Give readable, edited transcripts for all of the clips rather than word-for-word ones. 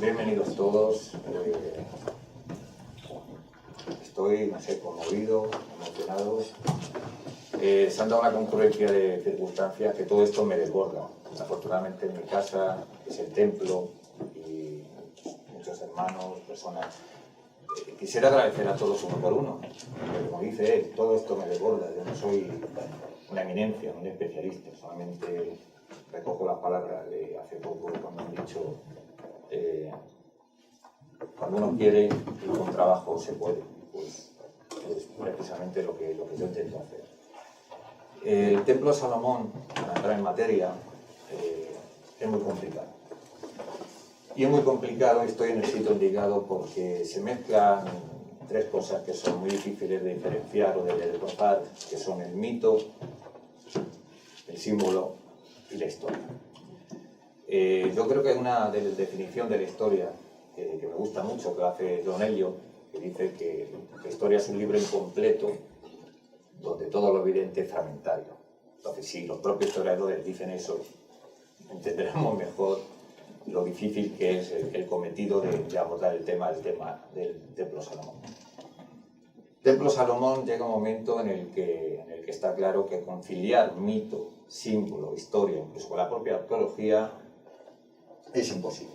Bienvenidos todos. Estoy, no sé, conmovido, emocionado. Se han dado una concurrencia de circunstancias que todo esto me desborda. Afortunadamente en mi casa, que es el templo, y muchos hermanos, personas. Quisiera agradecer a todos uno por uno. Pero como dice él, todo esto me desborda. Yo no soy una eminencia, un especialista. Solamente recojo las palabras de hace poco cuando han dicho cuando uno quiere y con trabajo se puede. Pues es precisamente lo que yo intento hacer. El Templo de Salomón, para entrar en materia, es muy complicado. Y es muy complicado, estoy en el sitio indicado porque se mezclan tres cosas que son muy difíciles de diferenciar o de desglosar, que son el mito, el símbolo y la historia. Yo creo que hay una definición de la historia que me gusta mucho, que lo hace John Elliot, que dice que la historia es un libro incompleto donde todo lo evidente es fragmentario. Entonces, si los propios historiadores dicen eso, entenderemos mejor lo difícil que es el cometido de abordar el tema del Templo Salomón. Templo Salomón llega un momento en el que está claro que conciliar mito, símbolo, historia, incluso con la propia arqueología, es imposible.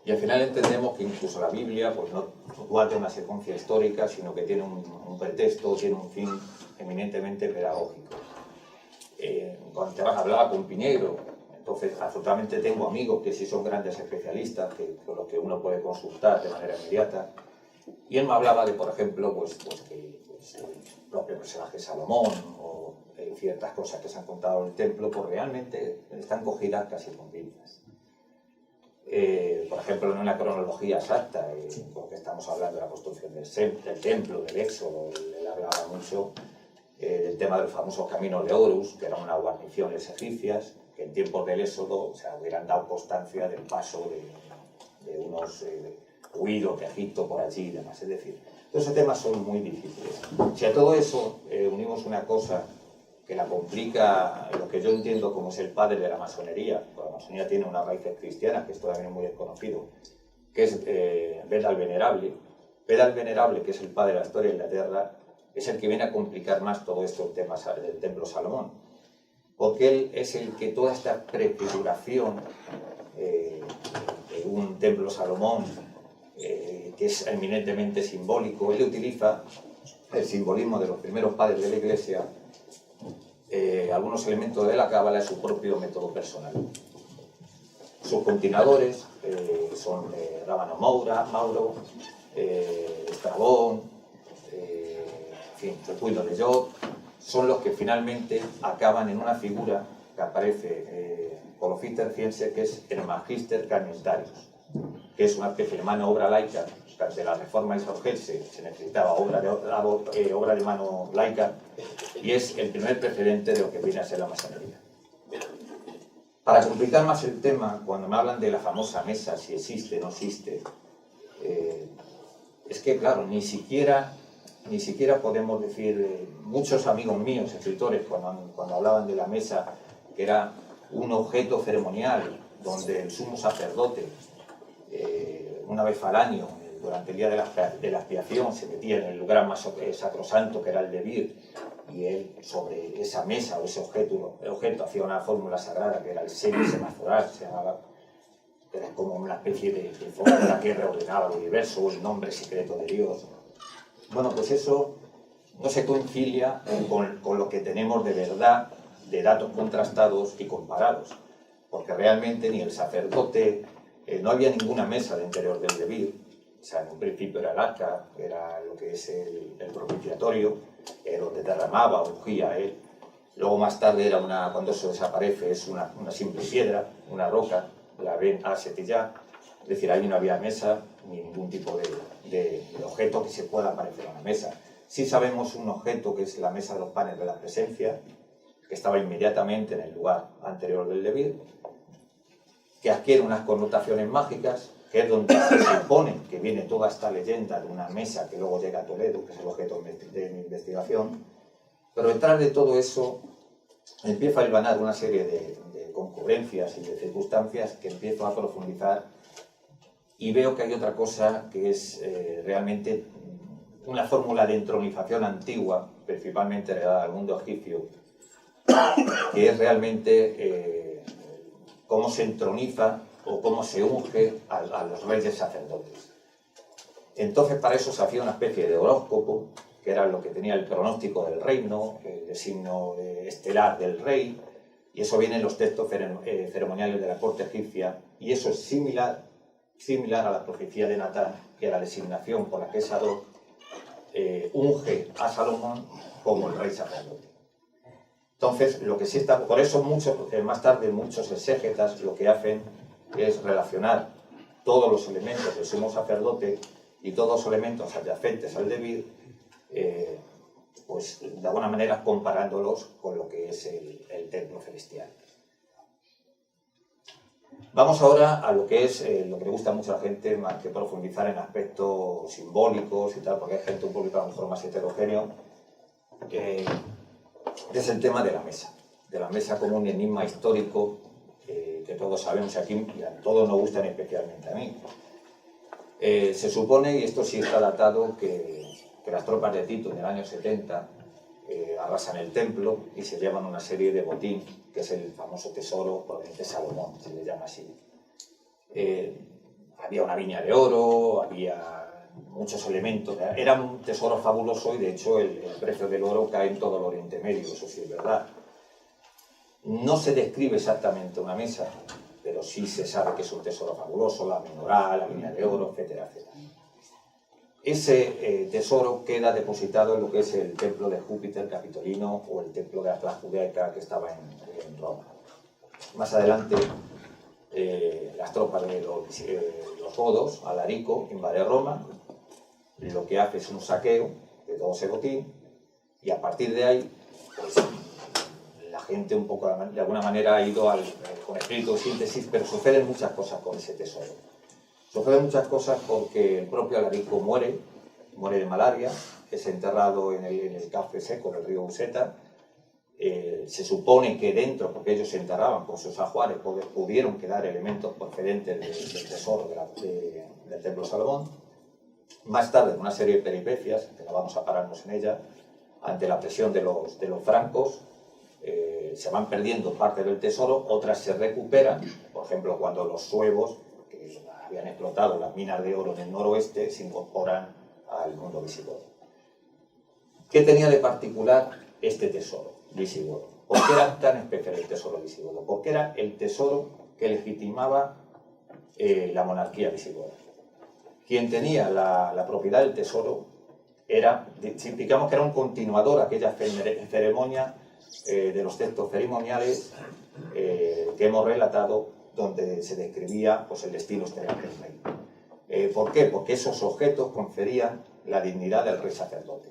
Y al final entendemos que incluso la Biblia pues no guarda una secuencia histórica, sino que tiene un pretexto, tiene un fin eminentemente pedagógico. Cuando te hablaba con Piñeiro, entonces absolutamente tengo amigos que sí son grandes especialistas, con los que uno puede consultar de manera inmediata. Y él me hablaba de, por ejemplo, que el propio personaje Salomón o ciertas cosas que se han contado en el templo, pues realmente están cogidas casi con pinzas. Por ejemplo, en una cronología exacta, porque estamos hablando de la construcción del templo, del Éxodo, él hablaba mucho del tema de los famosos caminos de Horus, que eran unas guarniciones egipcias, que en tiempos del Éxodo hubieran dado constancia del paso de unos huidos de Egipto por allí y demás. Es decir, todos esos temas son muy difíciles. Si a todo eso unimos una cosa que la complica, lo que yo entiendo como es el padre de la masonería, porque la masonería tiene unas raíces cristianas, que esto también es muy desconocido, que es Beda el Venerable. Beda el Venerable, que es el padre de la historia de Inglaterra, es el que viene a complicar más todo esto el tema del Templo Salomón, porque él es el que toda esta prefiguración de un Templo Salomón, que es eminentemente simbólico, él utiliza el simbolismo de los primeros padres de la Iglesia, algunos elementos de la cábala y su propio método personal. Sus continuadores son Rábano Mauro, Estrabón, Tertullio de Job, son los que finalmente acaban en una figura que aparece por los cistercienses, que es el Magister Carmentarius, que es una especie de mano obra laica. De la reforma insurgense se necesitaba obra de mano laica, y es el primer precedente de lo que viene a ser la masonería. Para complicar más el tema, cuando me hablan de la famosa mesa, si existe o no existe, es que claro, ni siquiera podemos decir, muchos amigos míos, escritores, cuando hablaban de la mesa, que era un objeto ceremonial donde el sumo sacerdote, una vez al año, durante el día de la expiación, se metía en el lugar más sacrosanto, que era el debir, y él sobre esa mesa o ese objeto hacía una fórmula sagrada, que era el semisemáforal, se llamaba, que era como una especie de fórmula que reordenaba el universo, el nombre secreto de Dios. Bueno, pues eso no se concilia con lo que tenemos de verdad, de datos contrastados y comparados, porque realmente ni el sacerdote, no había ninguna mesa de interior del debir. O sea, en un principio era el arca, que era lo que es el propiciatorio, donde derramaba, ungía él. Luego más tarde, cuando eso desaparece, es una simple piedra, una roca, la ven a Setillá. Es decir, ahí no había mesa ni ningún tipo de objeto que se pueda parecer a una mesa. Sí sabemos un objeto que es la mesa de los panes de la presencia, que estaba inmediatamente en el lugar anterior del debir, que adquiere unas connotaciones mágicas, que es donde se supone que viene toda esta leyenda de una mesa que luego llega a Toledo, que es el objeto de mi investigación. Pero detrás de todo eso empiezo a hilvanar una serie de concurrencias y de circunstancias que empiezo a profundizar y veo que hay otra cosa que es realmente una fórmula de entronización antigua, principalmente heredada del mundo egipcio, que es realmente cómo se entroniza o cómo se unge a los reyes sacerdotes. Entonces, para eso se hacía una especie de horóscopo, que era lo que tenía el pronóstico del reino, el signo estelar del rey, y eso viene en los textos ceremoniales de la corte egipcia, y eso es similar a la profecía de Natán, que era la designación por la que Sadoc unge a Salomón como el rey sacerdote. Entonces, lo que sí está, por eso más tarde muchos exégetas lo que hacen es relacionar todos los elementos del sumo sacerdote y todos los elementos adyacentes al debir, pues de alguna manera comparándolos con lo que es el templo celestial. Vamos ahora a lo que es lo que le gusta mucho a la gente, más que profundizar en aspectos simbólicos y tal, porque hay gente un poquito a lo mejor más heterogéneo, es el tema de la mesa como un enigma histórico que todos sabemos aquí y a todos nos gustan, especialmente a mí. Se supone, y esto sí está datado, que las tropas de Tito en el año 70 arrasan el templo y se llevan una serie de botín, que es el famoso tesoro de Salomón, se le llama así. Había una viña de oro, había muchos elementos, era un tesoro fabuloso y de hecho el precio del oro cae en todo el Oriente Medio, eso sí es verdad. No se describe exactamente una mesa, pero sí se sabe que es un tesoro fabuloso, la menorá, la viña de oro, etcétera, etcétera. Ese tesoro queda depositado en lo que es el templo de Júpiter Capitolino o el templo de Atlas Judaica que estaba en Roma. Más adelante, las tropas de los godos, Alarico, invade Roma, lo que hace es un saqueo de todo ese botín y a partir de ahí, pues, la gente un poco de alguna manera ha ido con espíritu de síntesis, pero suceden muchas cosas con ese tesoro. Suceden muchas cosas porque el propio Alarico muere de malaria, es enterrado en el café seco del río Buseta. Se supone que dentro, porque ellos se enterraban con sus ajuares, pudieron quedar elementos procedentes del tesoro del templo de Salomón. Más tarde, una serie de peripecias, que no vamos a pararnos en ella, ante la presión de los francos, se van perdiendo parte del tesoro, otras se recuperan, por ejemplo, cuando los suevos, que habían explotado las minas de oro en el noroeste, se incorporan al mundo visigodo. ¿Qué tenía de particular este tesoro visigodo? ¿Por qué era tan especial el tesoro visigodo? Porque era el tesoro que legitimaba la monarquía visigoda. Quien tenía la propiedad del tesoro era, digamos que era un continuador de aquella ceremonia de los textos ceremoniales que hemos relatado, donde se describía pues, el destino estelar del rey. ¿Por qué? Porque esos objetos conferían la dignidad del rey sacerdote.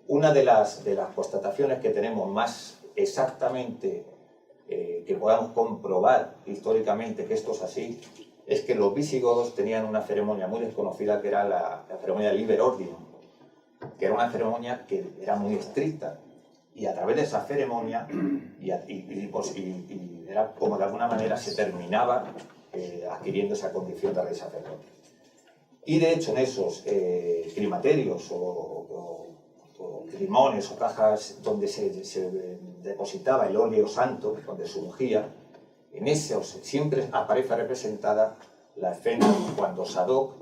Una de las constataciones que tenemos más exactamente, que podamos comprobar históricamente que esto es así, es que los visigodos tenían una ceremonia muy desconocida que era la ceremonia Liber Ordinum, que era una ceremonia que era muy estricta, y a través de esa ceremonia era como de alguna manera se terminaba adquiriendo esa condición de rey sacerdote. Y de hecho en esos climaterios o limones o cajas donde se depositaba el óleo santo, donde se ungía, en esos siempre aparece representada la escena cuando Sadoc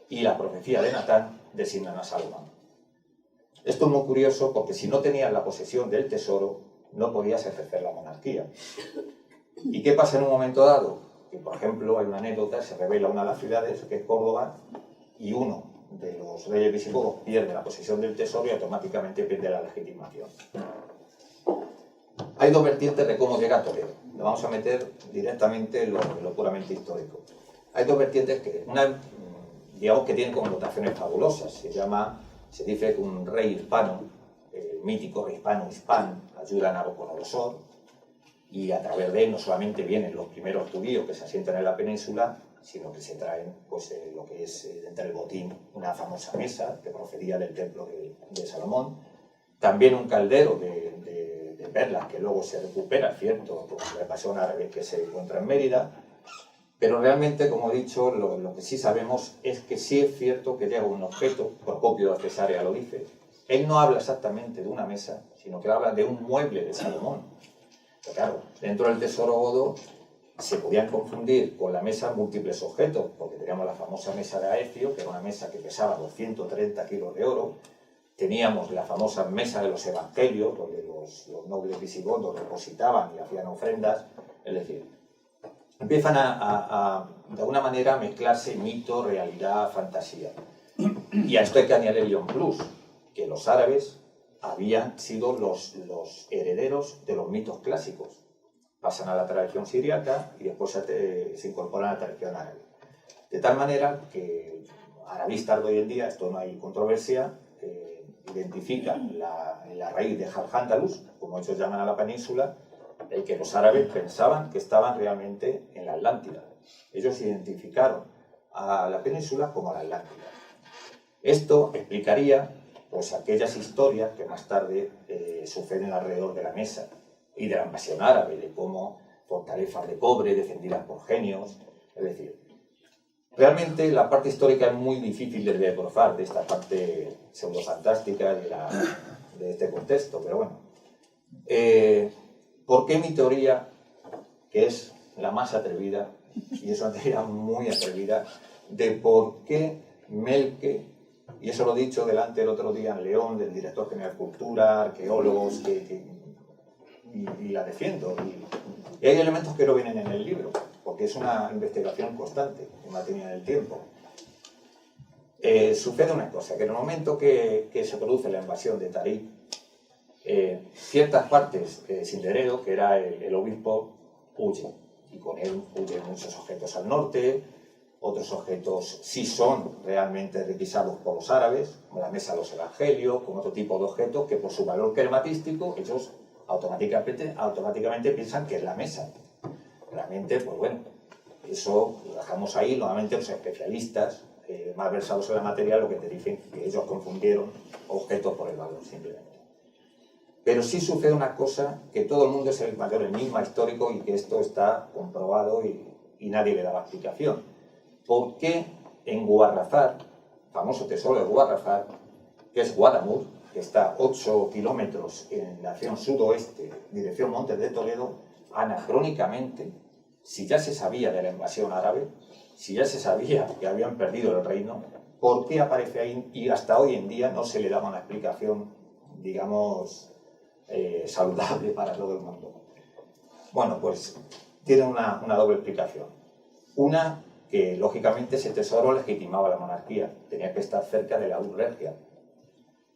y la profecía de Natán designan a Salomón. Esto es muy curioso porque si no tenías la posesión del tesoro, no podías ejercer la monarquía. ¿Y qué pasa en un momento dado? Que, por ejemplo, hay una anécdota, se revela una de las ciudades, que es Córdoba, y uno de los reyes visigodos pierde la posesión del tesoro y automáticamente pierde la legitimación. Hay dos vertientes de cómo llega a Toledo. Lo vamos a meter directamente en lo puramente histórico. Hay dos vertientes que, una, digamos que tienen connotaciones fabulosas. Se dice que un rey hispano, el mítico rey hispano, ayuda a Nabucodonosor, y a través de él no solamente vienen los primeros judíos que se asientan en la península, sino que se traen pues, lo que es entre el botín una famosa mesa que procedía del templo de Salomón, también un caldero de perlas que luego se recupera, cierto, como le pasó a un árabe que se encuentra en Mérida, Pero realmente, como he dicho, lo que sí sabemos es que sí es cierto que llega un objeto, Procopio de Cesarea lo dice. Él no habla exactamente de una mesa, sino que habla de un mueble de Salomón. Pero claro, dentro del tesoro godo se podían confundir con la mesa múltiples objetos, porque teníamos la famosa mesa de Aecio, que era una mesa que pesaba 230 kilos de oro. Teníamos la famosa mesa de los evangelios, donde los nobles visigodos depositaban y hacían ofrendas. Es decir, empiezan de alguna manera, a mezclarse mito, realidad, fantasía. Y a esto hay que añadirle un plus, que los árabes habían sido los herederos de los mitos clásicos. Pasan a la tradición siríaca y después se incorporan a la tradición árabe. De tal manera que arabistas de hoy en día, esto no hay controversia, identifican la raíz de Al-Ándalus, como ellos llaman a la península, el que los árabes pensaban que estaban realmente en la Atlántida. Ellos identificaron a la península como la Atlántida. Esto explicaría pues aquellas historias que más tarde suceden alrededor de la mesa y de la invasión árabe, de cómo fortalezas de cobre defendidas por genios. Es decir, realmente la parte histórica es muy difícil de desbrozar de esta parte pseudofantástica de este contexto, pero bueno. ¿Por qué mi teoría, que es la más atrevida, y es una teoría muy atrevida, de por qué Melque, y eso lo he dicho delante el otro día en León, del director general de Cultura, arqueólogos, y la defiendo. Y hay elementos que no vienen en el libro, porque es una investigación constante, que me ha tenido en el tiempo. Sucede una cosa, que en el momento que se produce la invasión de Tarik, ciertas partes, Silderero, que era el obispo, huye, y con él huyen muchos objetos al norte. Otros objetos sí son realmente requisados por los árabes, como la mesa de los evangelios, con otro tipo de objetos que por su valor crematístico ellos automáticamente piensan que es la mesa. Realmente, pues bueno, eso lo dejamos ahí. Normalmente los especialistas más versados en la materia lo que te dicen que ellos confundieron objetos por el valor, simplemente. Pero sí sucede una cosa, que todo el mundo es el mayor enigma histórico y que esto está comprobado y nadie le daba explicación. ¿Por qué en Guarrazar, famoso tesoro de Guarrazar, que es Guadamur, que está 8 kilómetros en la dirección sudoeste, dirección Montes de Toledo, anacrónicamente, si ya se sabía de la invasión árabe, si ya se sabía que habían perdido el reino, ¿por qué aparece ahí? Y hasta hoy en día no se le daba una explicación, digamos, saludable para todo el mundo. Bueno, pues tiene una doble explicación. Una, que lógicamente ese tesoro legitimaba la monarquía, tenía que estar cerca de la urbe regia.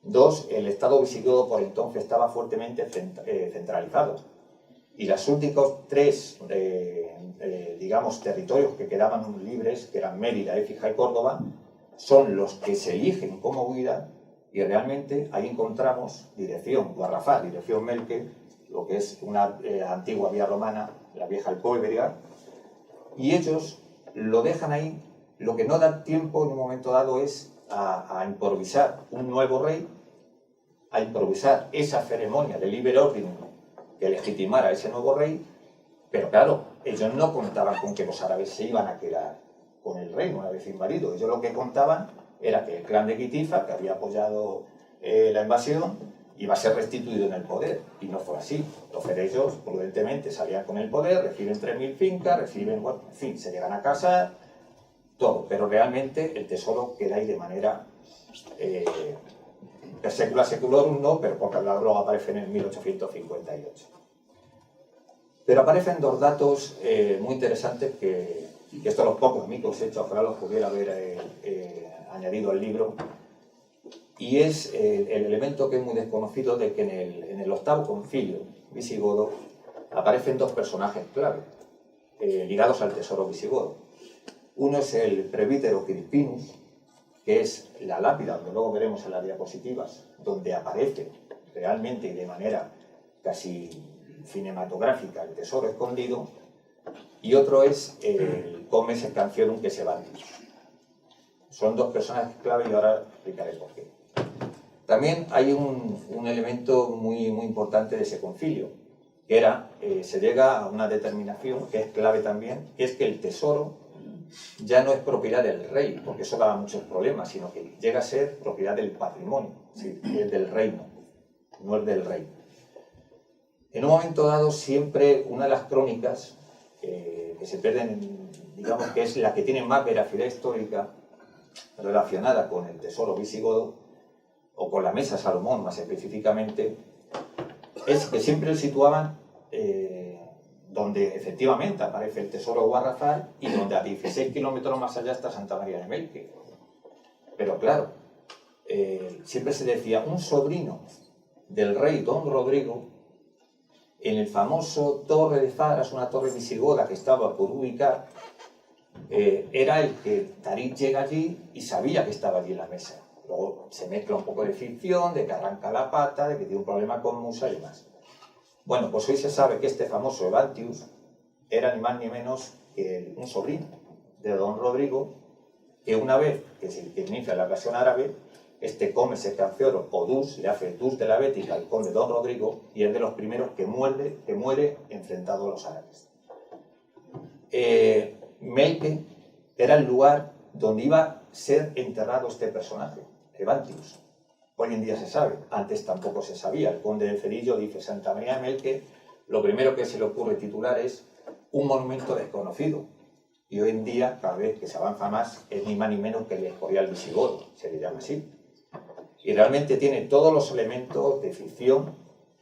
Dos, el estado visigodo por entonces estaba fuertemente centralizado, y los únicos tres, digamos, territorios que quedaban libres, que eran Mérida, Écija y Córdoba, son los que se eligen como huida, y realmente ahí encontramos dirección Guarrazar, dirección Melque, lo que es una antigua vía romana, la vieja Alcobendas, y ellos lo dejan ahí. Lo que no da tiempo en un momento dado es a improvisar un nuevo rey, a improvisar esa ceremonia de liber ordine que legitimara a ese nuevo rey, pero claro, ellos no contaban con que los árabes se iban a quedar con el reino una vez invadido. Ellos lo que contaban era que el clan de Gitifa, que había apoyado la invasión, iba a ser restituido en el poder, y no fue así. Entonces ellos prudentemente salían con el poder, reciben 3.000 fincas, reciben, bueno, en fin, se llegan a casar, todo, pero realmente el tesoro queda ahí de manera per secula seculorum, no, pero porque luego aparecen en 1858. Pero aparecen dos datos muy interesantes que estos los pocos amigos hechos, ojalá los pudiera haber añadido al libro, y es el elemento que es muy desconocido de que en el octavo concilio visigodo aparecen dos personajes clave ligados al tesoro visigodo. Uno es el presbítero Crispinus, que es la lápida, donde luego veremos en las diapositivas, donde aparece realmente y de manera casi cinematográfica el tesoro escondido, y otro es el Comes Scansiorum que se va. Son dos personajes clave y ahora explicaré por qué. También hay un elemento muy importante de ese concilio, que era, se llega a una determinación que es clave también, que es que el tesoro ya no es propiedad del rey, porque eso daba muchos problemas, sino que llega a ser propiedad del patrimonio, ¿sí? Es del reino, no es del rey. En un momento dado, siempre una de las crónicas que se pierden, digamos que es la que tiene más veracidad histórica relacionada con el tesoro visigodo, o con la mesa Salomón más específicamente, es que siempre lo situaban donde efectivamente aparece el tesoro Guarrafal y donde a 16 kilómetros más allá está Santa María de Melque. Pero claro, siempre se decía, un sobrino del rey Don Rodrigo, en el famoso Torre de Faras, una torre visigoda que estaba por ubicar, era el que Tarik llega allí y sabía que estaba allí en la mesa. Luego se mezcla un poco de ficción, de que arranca la pata, de que tiene un problema con Musa y demás. Bueno, pues hoy se sabe que este famoso Evantius era ni más ni menos que un sobrino de Don Rodrigo, que una vez que se inicia la invasión árabe, come ese Canceoro o Dus, le hace Dus de la Bética al conde Don Rodrigo, y es de los primeros que muere enfrentado a los árabes. Melque era el lugar donde iba a ser enterrado este personaje, Evantius. Hoy en día se sabe, antes tampoco se sabía. El conde de Cerillo dice Santa María de Melque, lo primero que se le ocurre titular es un monumento desconocido. Y hoy en día, cada vez que se avanza más, es ni más ni menos que el Escorial visigodo, se le llama así. Y realmente tiene todos los elementos de ficción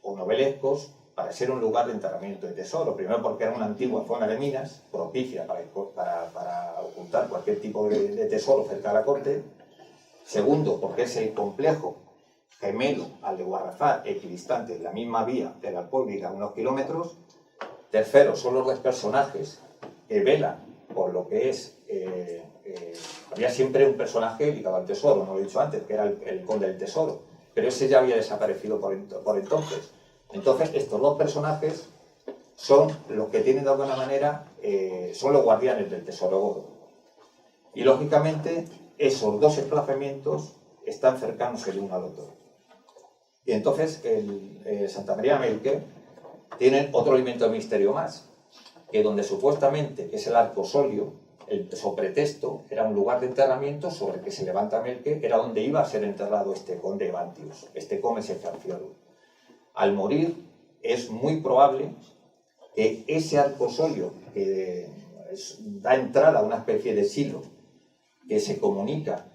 o novelescos para ser un lugar de enterramiento de tesoro. Primero porque era una antigua zona de minas, propicia para ocultar cualquier tipo de tesoro cerca de la corte. Segundo, porque es el complejo gemelo al de Guarrafal, equidistante, en la misma vía de la Alpuérniga, unos kilómetros. Tercero, son los dos personajes que velan por lo que es... había siempre un personaje dedicado al tesoro, no lo he dicho antes, que era el conde del tesoro, pero ese ya había desaparecido por entonces. Entonces, estos dos personajes son los que tienen de alguna manera, son los guardianes del tesoro godo. Y lógicamente, esos dos desplazamientos están cercanos el uno al otro. Y entonces, Santa María de Melque tiene otro elemento de misterio más, que donde supuestamente es el arco solio, el sopretexto, era un lugar de enterramiento sobre el que se levanta Melque, era donde iba a ser enterrado este conde Evantius, este Comes Canceoro. Al morir, es muy probable que ese arco solio, que da entrada a una especie de silo, que se comunica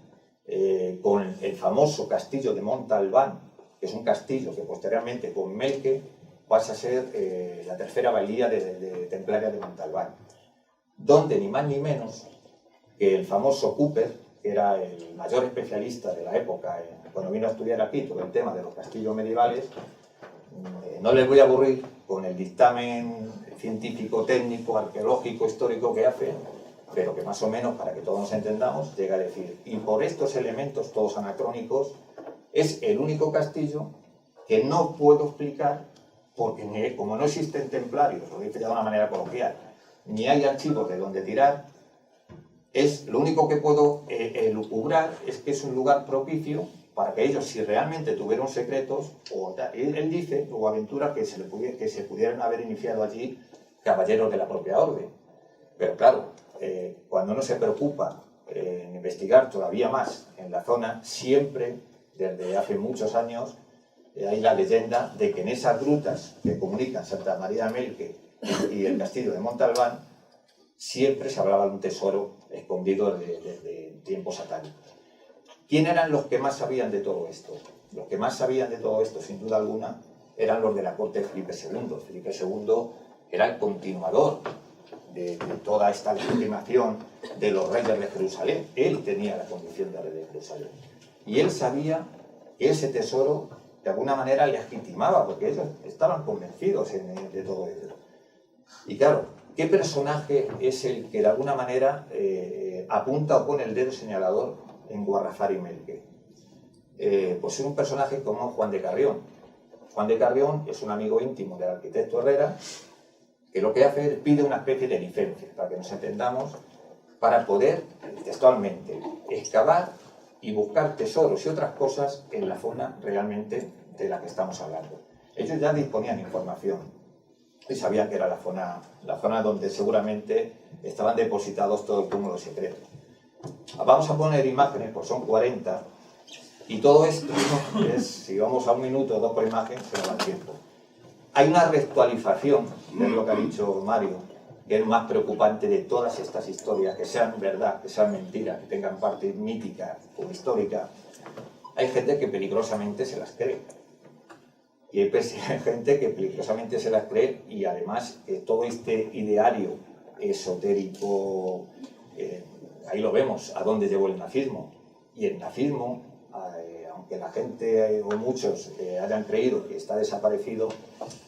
con el famoso castillo de Montalbán, que es un castillo que posteriormente con Melque pasa a ser la tercera bailía de templaria de Montalbán, donde ni más ni menos que el famoso Cooper, que era el mayor especialista de la época, cuando vino a estudiar aquí todo el tema de los castillos medievales, no les voy a aburrir con el dictamen científico, técnico, arqueológico, histórico que hace, pero que más o menos, para que todos nos entendamos, llega a decir, y por estos elementos todos anacrónicos, es el único castillo que no puedo explicar, porque como no existen templarios, lo dice de una manera coloquial, ni hay archivos de donde tirar, lo único que puedo lucubrar es que es un lugar propicio para que ellos, si realmente tuvieron secretos, él dice, o aventura, que se pudieran haber iniciado allí caballeros de la propia orden. Pero claro, cuando uno se preocupa en investigar todavía más en la zona, siempre, desde hace muchos años, hay la leyenda de que en esas grutas que comunican Santa María de Melque y el castillo de Montalbán, siempre se hablaba de un tesoro escondido desde tiempos satánicos. ¿Quién eran los que más sabían de todo esto? Los que más sabían de todo esto, sin duda alguna, eran los de la corte de Felipe II. Felipe II era el continuador de toda esta legitimación de los reyes de Jerusalén. Él tenía la condición de rey de Jerusalén. Y él sabía que ese tesoro, de alguna manera, legitimaba, porque ellos estaban convencidos de todo ello. Y claro, ¿qué personaje es el que de alguna manera apunta o pone el dedo señalador en Guarrafal y Melque? Pues es un personaje como Juan de Carrión. Juan de Carrión es un amigo íntimo del arquitecto Herrera, que lo que hace es pide una especie de licencia, para que nos entendamos, para poder, textualmente, excavar y buscar tesoros y otras cosas en la zona realmente de la que estamos hablando. Ellos ya disponían información. y sabían que era la zona donde seguramente estaban depositados todo el túmulo secreto. Vamos a poner imágenes, pues son 40, y todo esto es, si vamos a 1 minuto o 2 por imagen, se nos va el tiempo. Hay una reactualización, que es lo que ha dicho Mario, que es más preocupante de todas estas historias, que sean verdad, que sean mentiras, que tengan parte mítica o histórica. Hay gente que peligrosamente se las cree. Y hay gente que peligrosamente se las cree, y además todo este ideario esotérico, ahí lo vemos, a dónde llevó el nazismo. Y el nazismo, aunque la gente o muchos hayan creído que está desaparecido,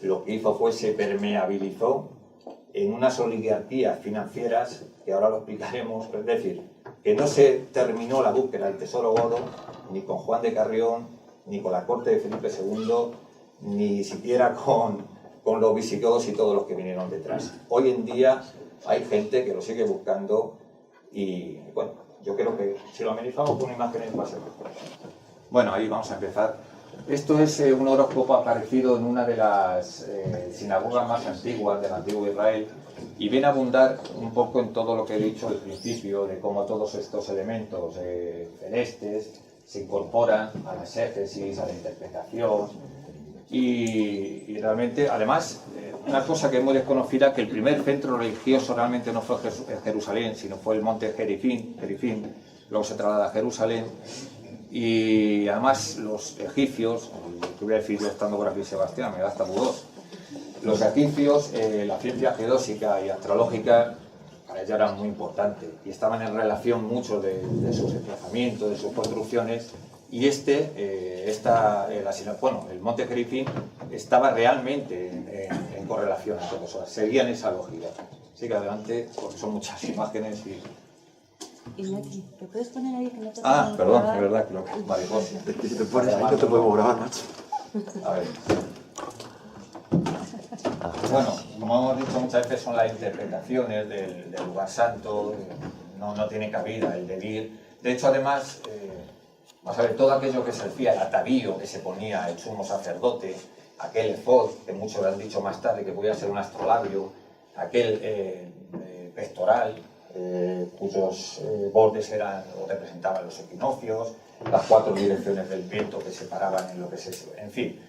lo que hizo fue se permeabilizó en unas oligarquías financieras, que ahora lo explicaremos. Es decir, que no se terminó la búsqueda del tesoro oro ni con Juan de Carrión, ni con la corte de Felipe II, ni siquiera con los visigodos y todos los que vinieron detrás. Hoy en día hay gente que lo sigue buscando, y bueno, yo creo que si lo amenizamos con imágenes va a ser mejor. Bueno, ahí vamos a empezar. Esto es un horóscopo aparecido en una de las sinagogas más antiguas del antiguo Israel, y viene a abundar un poco en todo lo que he dicho al principio, de cómo todos estos elementos celestes se incorporan a la exégesis, a la interpretación, y realmente, además, una cosa que es muy desconocida, que el primer centro religioso realmente no fue Jerusalén, sino fue el monte Gerifim, luego se traslada a Jerusalén. Y además los egipcios, que voy a decir yo estando por aquí Sebastián, me da hasta budos, los egipcios, la ciencia geodésica y astrológica para ellos era muy importante, y estaban en relación mucho de sus emplazamientos, de sus construcciones, y el monte Gerifim estaba realmente en correlación a todo eso, seguían esa lógica. Así que adelante, porque son muchas imágenes y... Iñaki, ¿te puedes poner ahí que no te perdón, es verdad que lo que... Vale, Si te pones ahí no te podemos grabar, macho. A ver. Bueno, como hemos dicho muchas veces, son las interpretaciones del lugar santo, no tiene cabida el delir. De hecho, además, vamos a ver, todo aquello que se decía, el atavío que se ponía el sumo sacerdote, aquel efod, que muchos han dicho más tarde que podía ser un astrolabio, aquel pectoral, cuyos bordes eran o representaban los equinoccios, las 4 direcciones del viento que separaban en lo que es eso, en fin,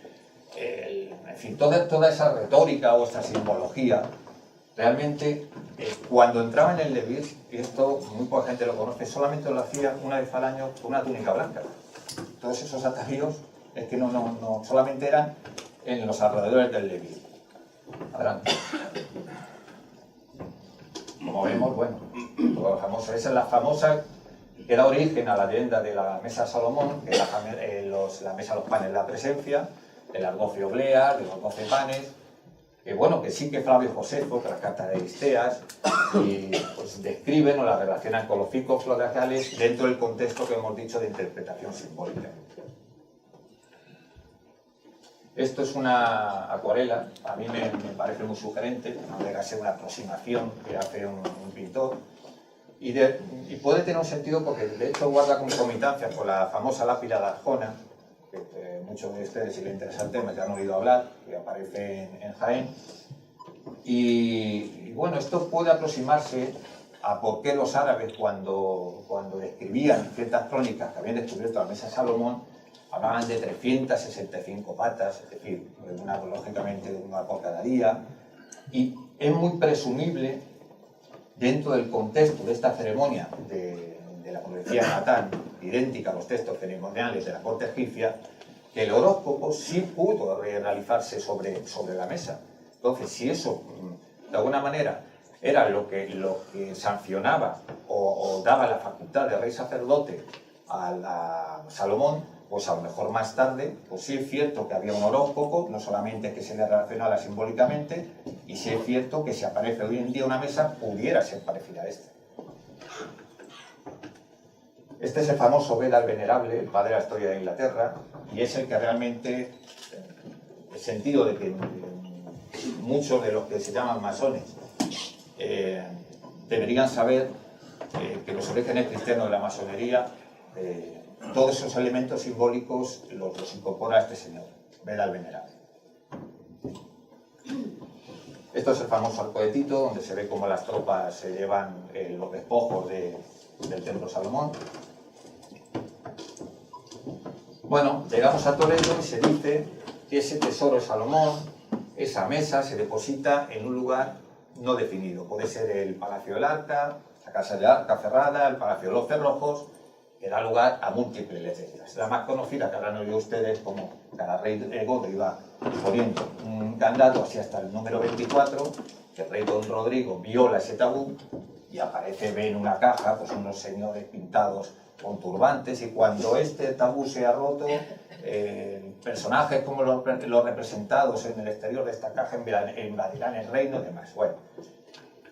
toda esa retórica o esa simbología, realmente cuando entraba en el Levir, y esto muy poca gente lo conoce, solamente lo hacía una vez al año con una túnica blanca. Todos esos atavíos es que no solamente eran en los alrededores del Levir. Adelante. Como vemos, bueno, esa es la famosa que da origen a la leyenda de la mesa Salomón, que es la mesa, los panes, la presencia, el argocio oblea, de los 12 panes, que bueno, que sí que Flavio Josefo, que la carta de Aristeas, y pues describen o la relacionan con los ciclos zodiacales dentro del contexto que hemos dicho de interpretación simbólica. Esto es una acuarela, a mí me parece muy sugerente, no deja de ser una aproximación que hace un pintor, y puede tener un sentido porque de hecho guarda concomitancia con la famosa lápida de Arjona, que muchos de ustedes, si les interesa el tema, ya han oído hablar, que aparece en Jaén, y bueno, esto puede aproximarse a por qué los árabes cuando describían ciertas crónicas que habían descubierto la mesa de Salomón, hablaban de 365 patas, es decir, lógicamente una por cada día, y es muy presumible, dentro del contexto de esta ceremonia de la profecía de Natán, idéntica a los textos ceremoniales de la corte egipcia, que el horóscopo sí pudo realizarse sobre la mesa. Entonces, si eso, de alguna manera, era lo que sancionaba o daba la facultad de rey sacerdote a Salomón, pues a lo mejor más tarde, pues sí es cierto que había un horóscopo, no solamente que se le relacionara simbólicamente, y sí es cierto que si aparece hoy en día una mesa, pudiera ser parecida a esta. Este es el famoso Beda el Venerable, el padre de la historia de Inglaterra, y es el que realmente, el sentido de que muchos de los que se llaman masones deberían saber que los orígenes cristianos de la masonería, todos esos elementos simbólicos los incorpora este señor, Beda el Venerable. Esto es el famoso arco de Tito, donde se ve cómo las tropas se llevan los despojos del Templo Salomón. Bueno, llegamos a Toledo y se dice que ese tesoro de Salomón, esa mesa, se deposita en un lugar no definido. Puede ser el Palacio del Arca, la Casa del Arca Ferrada, el Palacio de los Cerrojos, que da lugar a múltiples leyendas. La más conocida, que habrán oído ustedes, como cada rey Godo iba poniendo un candado así hasta el número 24, que el rey Don Rodrigo viola ese tabú y ve en una caja pues unos señores pintados con turbantes, y cuando este tabú se ha roto, personajes como los representados en el exterior de esta caja invadirán el reino y demás. Bueno,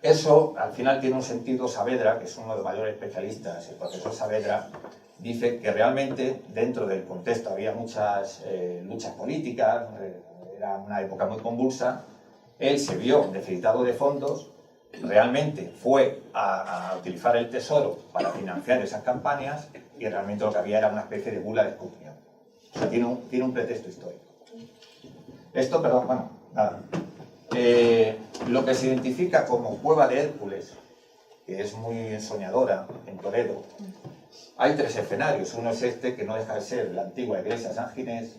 eso al final tiene un sentido. Saavedra, que es uno de los mayores especialistas, el profesor Saavedra, dice que realmente dentro del contexto había muchas luchas políticas, era una época muy convulsa. Él se vio necesitado de fondos, realmente fue a utilizar el tesoro para financiar esas campañas, y realmente lo que había era una especie de bula de excomunión. O sea, tiene un pretexto histórico. Esto, perdón, bueno, nada. Lo que se identifica como Cueva de Hércules, que es muy ensoñadora en Toledo, hay tres escenarios. Uno es este, que no deja de ser la antigua iglesia de San Ginés,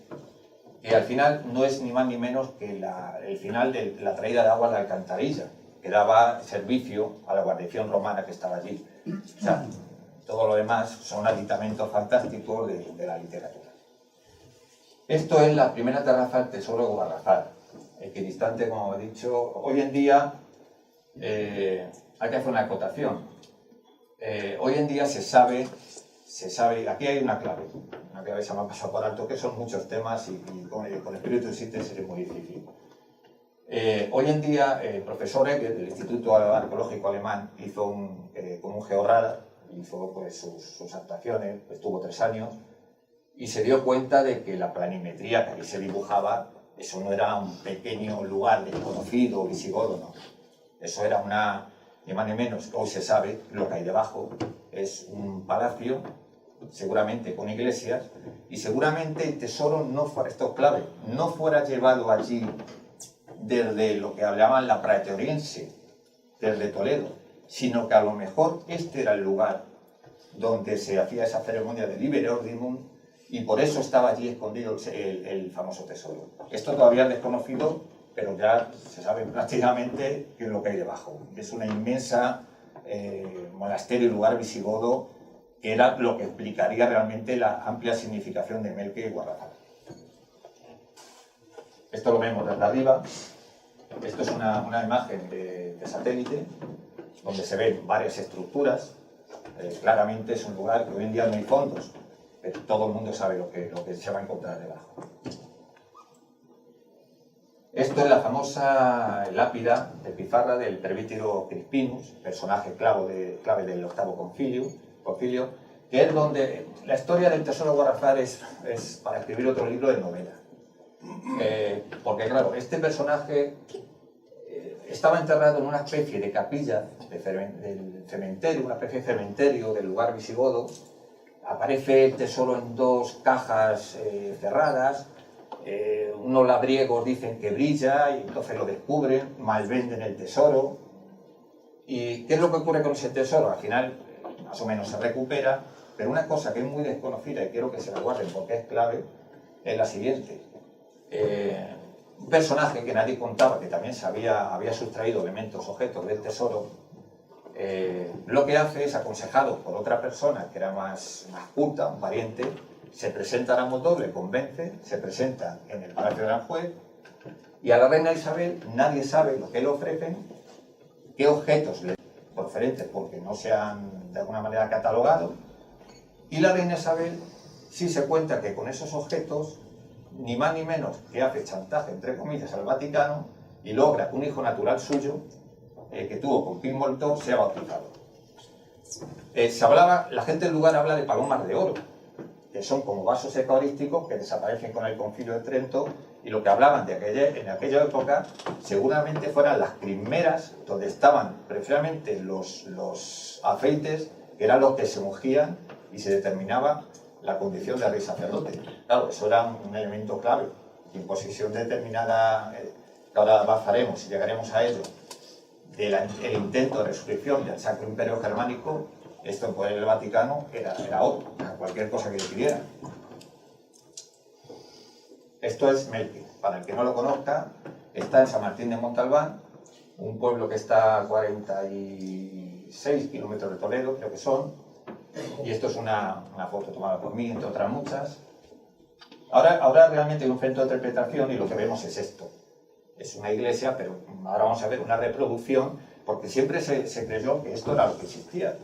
que al final no es ni más ni menos que el final de la traída de agua de la alcantarilla, que daba servicio a la guarnición romana que estaba allí. O sea, todo lo demás son aditamentos fantásticos de la literatura. Esto es la primera terraza del tesoro de Guadalajara, equidistante, como he dicho. Hoy en día, hay que hacer una acotación. Hoy en día se sabe, aquí hay una clave se me ha pasado por alto, que son muchos temas y con espíritu de síntesis es muy difícil. Hoy en día, el profesor Egger del Instituto Arqueológico Alemán hizo con un georradar, hizo pues, sus actuaciones, estuvo 3 años, y se dio cuenta de que la planimetría que aquí se dibujaba, eso no era un pequeño lugar desconocido, visigodo, no. Eso era ni más ni menos, hoy se sabe lo que hay debajo, es un palacio, seguramente con iglesias, y seguramente el tesoro no fuera, esto es clave, no fuera llevado allí desde lo que hablaban la praetoriense, desde Toledo, sino que a lo mejor este era el lugar donde se hacía esa ceremonia de Liber Ordinum, y por eso estaba allí escondido el famoso tesoro. Esto todavía es desconocido, pero ya se sabe prácticamente qué es lo que hay debajo. Es una inmensa monasterio y lugar visigodo, que era lo que explicaría realmente la amplia significación de Melque y Guadalajara. Esto lo vemos desde arriba. Esto es una imagen de satélite, donde se ven varias estructuras. Claramente es un lugar que hoy en día no hay fondos, pero todo el mundo sabe lo que se va a encontrar debajo. Esto es la famosa lápida de Pifarra del Presbítero Crispinus, personaje clave del octavo concilio, que es donde la historia del tesoro de Guadalajara es para escribir otro libro de novela. Porque claro, este personaje estaba enterrado en una especie de capilla del cementerio, una especie de cementerio del lugar visigodo. Aparece el tesoro en 2 cajas cerradas. Unos labriegos dicen que brilla y entonces lo descubren, malvenden el tesoro. ¿Y qué es lo que ocurre con ese tesoro? Al final, más o menos se recupera, pero una cosa que es muy desconocida y quiero que se la guarden porque es clave, es la siguiente. Un personaje que nadie contaba, que también había sustraído elementos, objetos del tesoro, lo que hace es, aconsejado por otra persona que era más culta, un pariente, se presenta a Ramos Doble, convence, se presenta en el Palacio de Aranjuez, y a la reina Isabel nadie sabe lo que le ofrecen, qué objetos le procedentes porque no se han de alguna manera catalogado, y la reina Isabel sí se cuenta que con esos objetos, ni más ni menos que hace chantaje, entre comillas, al Vaticano y logra que un hijo natural suyo, que tuvo con Pío Moltó, sea bautizado. La gente del lugar habla de palomas de oro, que son como vasos eucarísticos que desaparecen con el Concilio de Trento, y lo que hablaban en aquella época seguramente fueran las crismeras donde estaban precisamente los aceites, que eran los que se ungían y se determinaba la condición de rey sacerdote. Claro, eso era un elemento clave. Imposición determinada. que ahora avanzaremos y llegaremos a ello, del intento de resurrección del Sacro Imperio Germánico, esto en poder del Vaticano era otro, cualquier cosa que le pidieran. Esto es Melque. Para el que no lo conozca, está en San Martín de Montalbán, un pueblo que está a 46 kilómetros de Toledo, creo que son, y esto es una foto tomada por mí, entre otras muchas. Ahora realmente hay un centro de interpretación y lo que vemos es esto. Es una iglesia, pero ahora vamos a ver una reproducción, porque siempre se creyó que esto era lo que existía.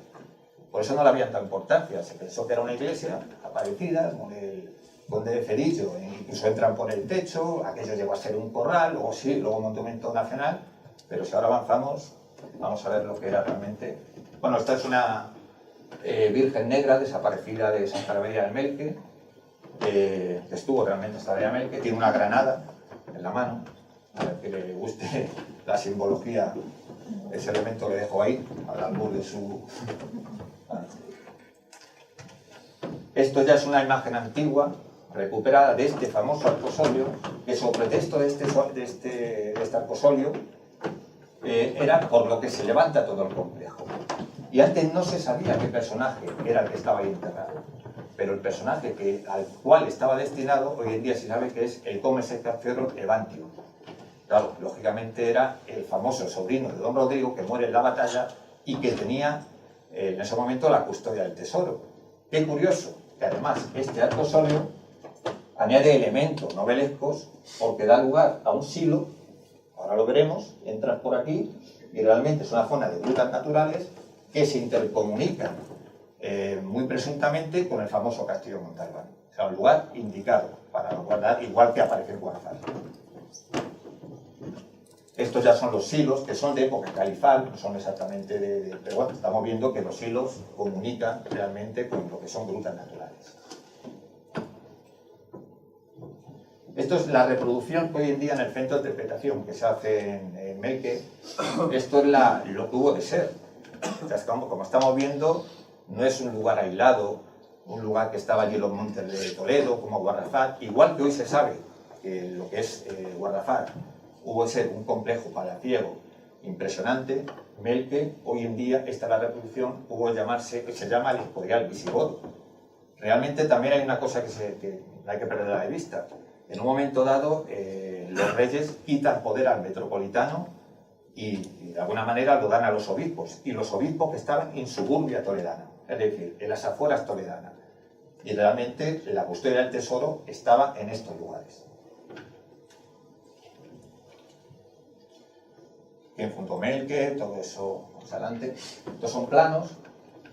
Por eso no le habían tanta importancia. Se pensó que era una iglesia aparecida, con el conde de Cerillo, incluso entran por el techo, aquello llegó a ser un corral, luego sí, luego un monumento nacional, pero si ahora avanzamos, vamos a ver lo que era realmente. Bueno, esta es una Virgen Negra desaparecida de Santa María del Melque, que estuvo realmente en Santa María del Melque, tiene una granada en la mano, a ver que le guste la simbología, ese elemento que dejo ahí, al albur de su... Esto ya es una imagen antigua, recuperada de este famoso arcosolio, que sobre pretexto de este arcosolio era por lo que se levanta todo el complejo. Y antes no se sabía qué personaje era el que estaba ahí enterrado, pero el personaje al cual estaba destinado, hoy en día se sabe que es el Comes Escarcero Evantio. Claro, lógicamente era el famoso sobrino de don Rodrigo que muere en la batalla y que tenía en ese momento la custodia del tesoro. Qué curioso que además este arcosolio añade elementos novelescos porque da lugar a un silo, ahora lo veremos, entras por aquí y realmente es una zona de grutas naturales que se intercomunican muy presuntamente con el famoso Castillo de Montalbán. O sea, un lugar indicado para guardar, igual que aparece en Guadalajara. Estos ya son los silos, que son de época califal, no son exactamente pero bueno, estamos viendo que los silos comunican realmente con lo que son grutas naturales. Esto es la reproducción que hoy en día en el centro de interpretación que se hace en Melque. Esto es lo que hubo de ser. O sea, como estamos viendo, no es un lugar aislado, un lugar que estaba allí en los montes de Toledo, como Guarrafat, igual que hoy se sabe que lo que es Guarrafat hubo de ser un complejo palaciego impresionante. Melque, hoy en día, esta es la reproducción, hubo de llamarse, que se llama el Escorial Visigodo. Realmente también hay una cosa que no hay que perderla de vista. En un momento dado, los reyes quitan poder al metropolitano y de alguna manera lo dan a los obispos. Y los obispos que estaban en suburbia toledana, es decir, en las afueras toledanas. Y realmente la custodia del tesoro estaba en estos lugares. En Funtomelque, todo eso más adelante. Estos son planos.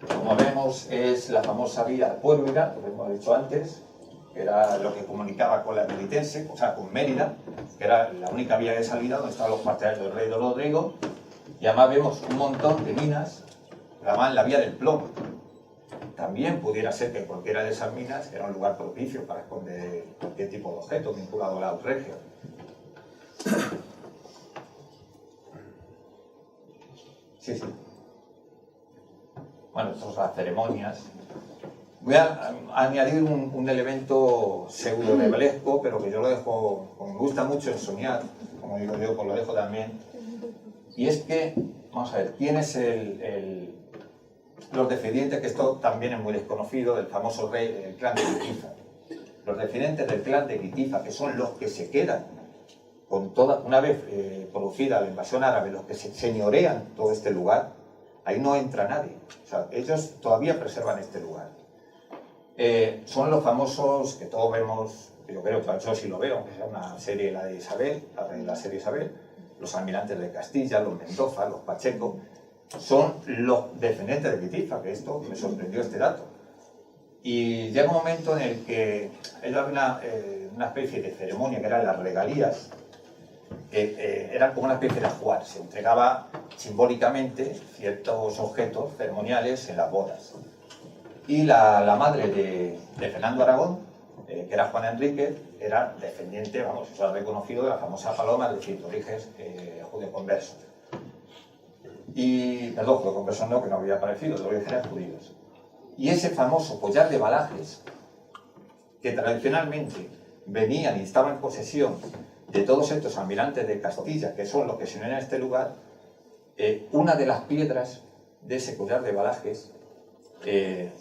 Como vemos, es la famosa vía Puebla, lo que hemos dicho antes, que era lo que comunicaba con la Meritense, o sea, con Mérida, que era la única vía de salida donde estaban los cuarteles del rey don Rodrigo. Y además vemos un montón de minas, llamaban la vía del plomo. También pudiera ser que cualquiera de esas minas era un lugar propicio para esconder cualquier tipo de objeto vinculado a la región. Sí, sí. Bueno, estas son las ceremonias. Voy a añadir un elemento pseudo-novelesco, pero que yo lo dejo, como me gusta mucho en soñar, como digo yo, pues lo dejo también. Y es que, vamos a ver, ¿quién es los descendientes, que esto también es muy desconocido, del famoso rey del clan de Quitiza? Los descendientes del clan de Quitiza, que son los que se quedan con toda, una vez producida la invasión árabe, los que se señorean todo este lugar, ahí no entra nadie. O sea, ellos todavía preservan este lugar. Son los famosos que todos vemos, yo creo que yo sí lo veo, que es una serie, la de Isabel, la serie Isabel, los almirantes de Castilla, los Mendoza, los Pacheco, son los descendientes de Quitiza, que esto me sorprendió este dato. Y llega un momento en el que ellos había una especie de ceremonia que eran las regalías, que eran como una especie de ajuar, se entregaba simbólicamente ciertos objetos ceremoniales en las bodas. Y la madre de Fernando Aragón, que era Juana Enríquez, era descendiente, vamos, eso era reconocido, de la famosa paloma, es decir, de origen judeo-converso. Y, perdón, judeo-converso no, que no había aparecido, de orígenes judíos. Y ese famoso collar de balajes, que tradicionalmente venían y estaban en posesión de todos estos almirantes de Castilla, que son los que se unen a este lugar, una de las piedras de ese collar de Balajes,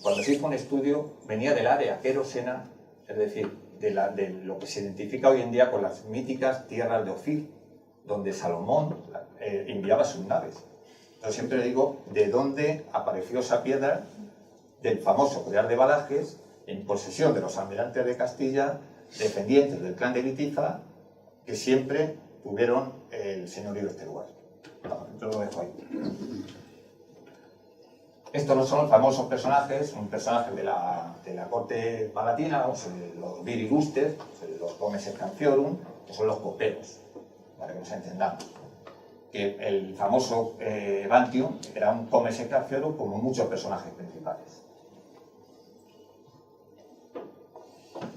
cuando se hizo un estudio, venía del área querosena, es decir, de lo que se identifica hoy en día con las míticas tierras de Ofir, donde Salomón enviaba sus naves. Entonces siempre digo de dónde apareció esa piedra del famoso collar de Balajes, en posesión de los almirantes de Castilla, descendientes del clan de Litiza, que siempre tuvieron el señorío de este lugar. Yo lo dejo ahí. Estos no son los famosos personajes, un personaje de la corte palatina, los virigustes, los comes canciorum, que son los coperos, para que nos entendamos. Que el famoso Bantium era un comes canciorum como muchos personajes principales.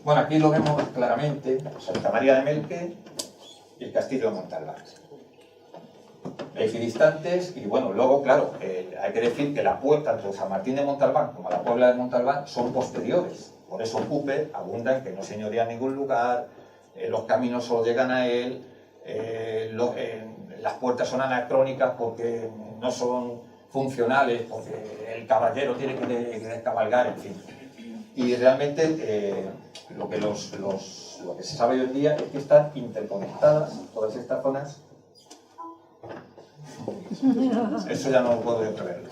Bueno, aquí lo vemos claramente, Santa María de Melque y el castillo de Montalbán. Equidistantes, y bueno, luego, claro, hay que decir que la puerta tanto San Martín de Montalbán como la Puebla de Montalbán son posteriores. Por eso Cooper abunda en que no señorea en ningún lugar, los caminos solo llegan a él, las puertas son anacrónicas porque no son funcionales, porque el caballero tiene que descabalgar, en fin. Y realmente lo que se sabe hoy en día es que están interconectadas todas estas zonas. Eso ya no puedo creerlo.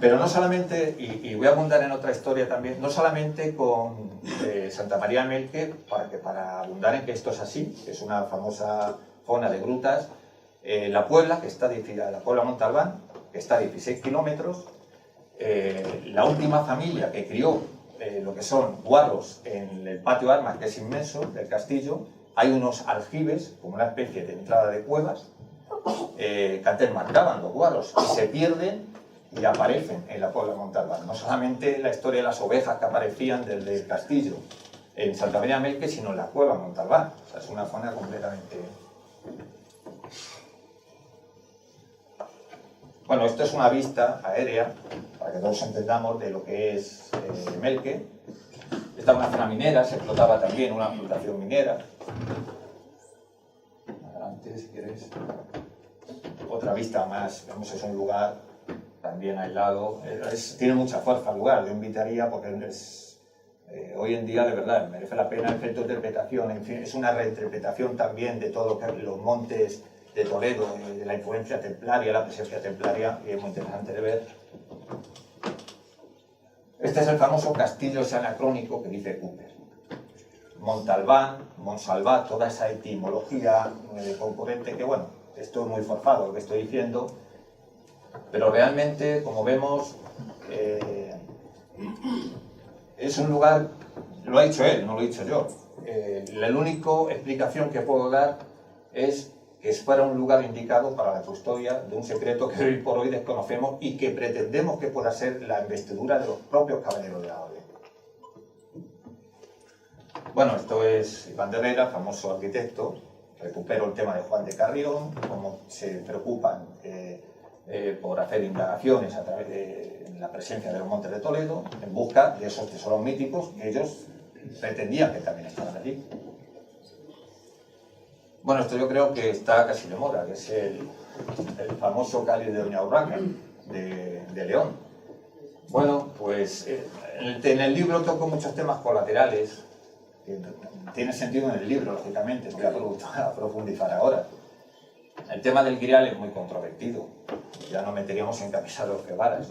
Pero no solamente, y voy a abundar en otra historia también, no solamente con Santa María de Melque, para abundar en que esto es así, que es una famosa zona de grutas, la Puebla, que está edificada, la Puebla Montalbán, que está a 16 kilómetros, la última familia que crió lo que son guarros en el patio de armas, que es inmenso, del castillo, hay unos aljibes, como una especie de entrada de cuevas, que antes marcaban los guarros, y se pierden y aparecen en la Puebla Montalbán. No solamente la historia de las ovejas que aparecían desde el castillo en Santa María de Melque, sino en la Puebla Montalbán. O sea, es una zona completamente... Bueno, esto es una vista aérea, para que todos entendamos de lo que es Melque. Esta es una zona minera, se explotaba también una explotación minera. Adelante, si queréis. Otra vista más, vemos, es un lugar también aislado. Tiene mucha fuerza el lugar, yo invitaría porque hoy en día de verdad merece la pena el efecto de interpretación, en fin, es una reinterpretación también de todo los montes de Toledo, de la influencia templaria, la presencia templaria, y es muy interesante de ver. Este es el famoso castillo ese anacrónico que dice Cooper. Montalbán, Monsalvat, toda esa etimología concurrente que, bueno, esto es muy forzado lo que estoy diciendo, pero realmente, como vemos, es un lugar, lo ha dicho él, no lo he dicho yo. La única explicación que puedo dar es que fuera un lugar indicado para la custodia de un secreto que hoy por hoy desconocemos y que pretendemos que pueda ser la investidura de los propios caballeros de la orden. Bueno, esto es Iván de Herrera, famoso arquitecto. Recupero el tema de Juan de Carrión, cómo se preocupan por hacer indagaciones a través de la presencia de los montes de Toledo, en busca de esos tesoros míticos que ellos pretendían que también estaban allí. Bueno, esto yo creo que está casi de moda, que es el famoso cáliz de Doña Urraca, de León. Bueno, pues en el libro toco muchos temas colaterales, que tiene sentido en el libro, lógicamente, no voy a profundizar ahora. El tema del grial es muy controvertido, ya no meteríamos en camisa a los Guevaras.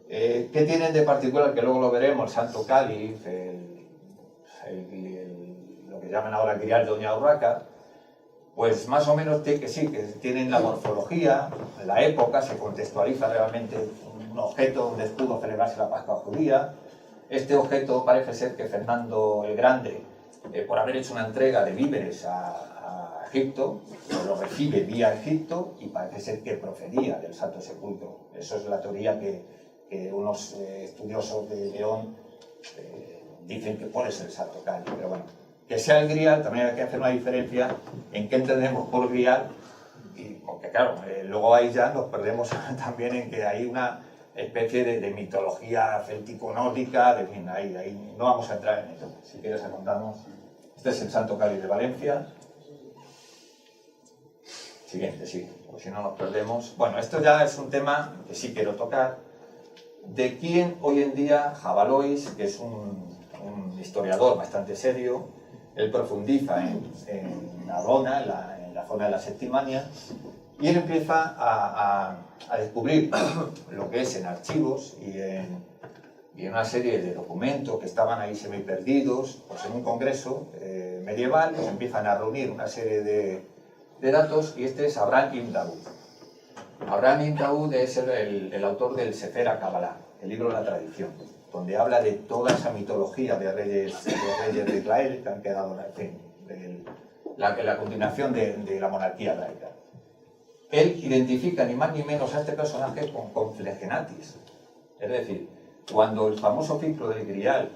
¿Qué tienen de particular? Que luego lo veremos, el Santo Cáliz, lo que llaman ahora el grial de Doña Urraca. Pues más o menos que sí, que tienen la morfología, la época, se contextualiza realmente un objeto donde pudo celebrarse la Pascua judía. Este objeto parece ser que Fernando el Grande, por haber hecho una entrega de víveres a Egipto, lo recibe vía Egipto y parece ser que procedía del Santo Sepulcro. Eso es la teoría que unos estudiosos de León dicen que puede ser el Santo Cáliz, pero bueno. Que sea el grial, también hay que hacer una diferencia en qué entendemos por grial, porque claro, luego ahí ya nos perdemos también en que hay una especie de mitología céltico-nórdica, de fin, ahí no vamos a entrar en ello. Si quieres contamos. Este es el Santo Cáliz de Valencia, Siguiente, sí, porque si no nos perdemos. Bueno, esto ya es un tema que sí quiero tocar, de quién hoy en día Jabalois, que es un historiador bastante serio, él profundiza en Narbona, en la zona de la Septimania, y él empieza a descubrir lo que es en archivos y en una serie de documentos que estaban ahí semi-perdidos, pues en un congreso medieval, pues empiezan a reunir una serie de datos, y este es Abraham Ibn Daud. Abraham Ibn Daud es el autor del Sefer HaKabbalah, el libro de la tradición, donde habla de toda esa mitología de reyes de Israel que han quedado en la continuación de la monarquía hebraica. Él identifica ni más ni menos a este personaje con Flegenatis. Es decir, cuando el famoso ciclo del Grial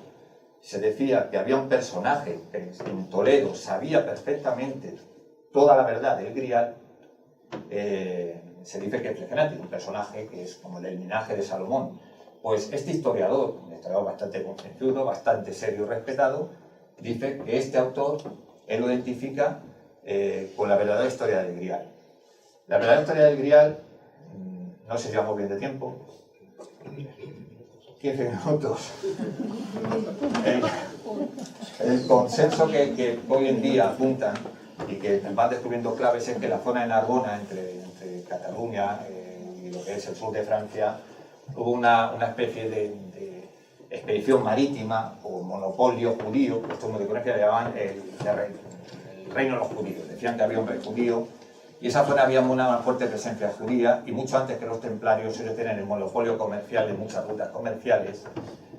se decía que había un personaje que en Toledo sabía perfectamente toda la verdad del Grial, se dice que Flegenatis, un personaje que es como del linaje de Salomón. Pues este historiador, un historiador bastante concienzudo, bastante serio y respetado, dice que este autor, él lo identifica con la verdadera historia del Grial. La verdadera historia del Grial, no sé si vamos bien de tiempo, 15 minutos. El consenso que hoy en día apuntan y que van descubriendo claves es que la zona de Narbona, entre Cataluña y lo que es el sur de Francia, hubo una especie de expedición marítima o monopolio judío, que estos de Coneja le llamaban el reino de los judíos. Decían que había un rey judío, y esa zona había una fuerte presencia judía, y mucho antes que los templarios ellos tenían el monopolio comercial de muchas rutas comerciales.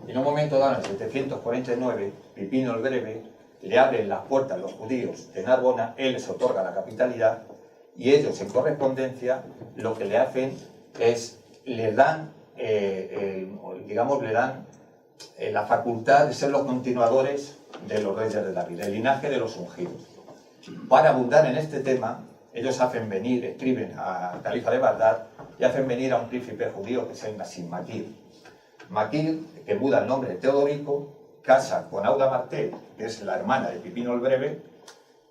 Y en un momento dado, en 749, Pipino el Breve le abren las puertas a los judíos de Narbona, él les otorga la capitalidad, y ellos en correspondencia lo que le hacen es, le dan la facultad de ser los continuadores de los reyes de David, del linaje de los ungidos. Para abundar en este tema, ellos escriben al califa de Bagdad y hacen venir a un príncipe judío que es el Nasim Makir. Makir, que muda el nombre de Teodorico, casa con Auda Martel, que es la hermana de Pipino el Breve,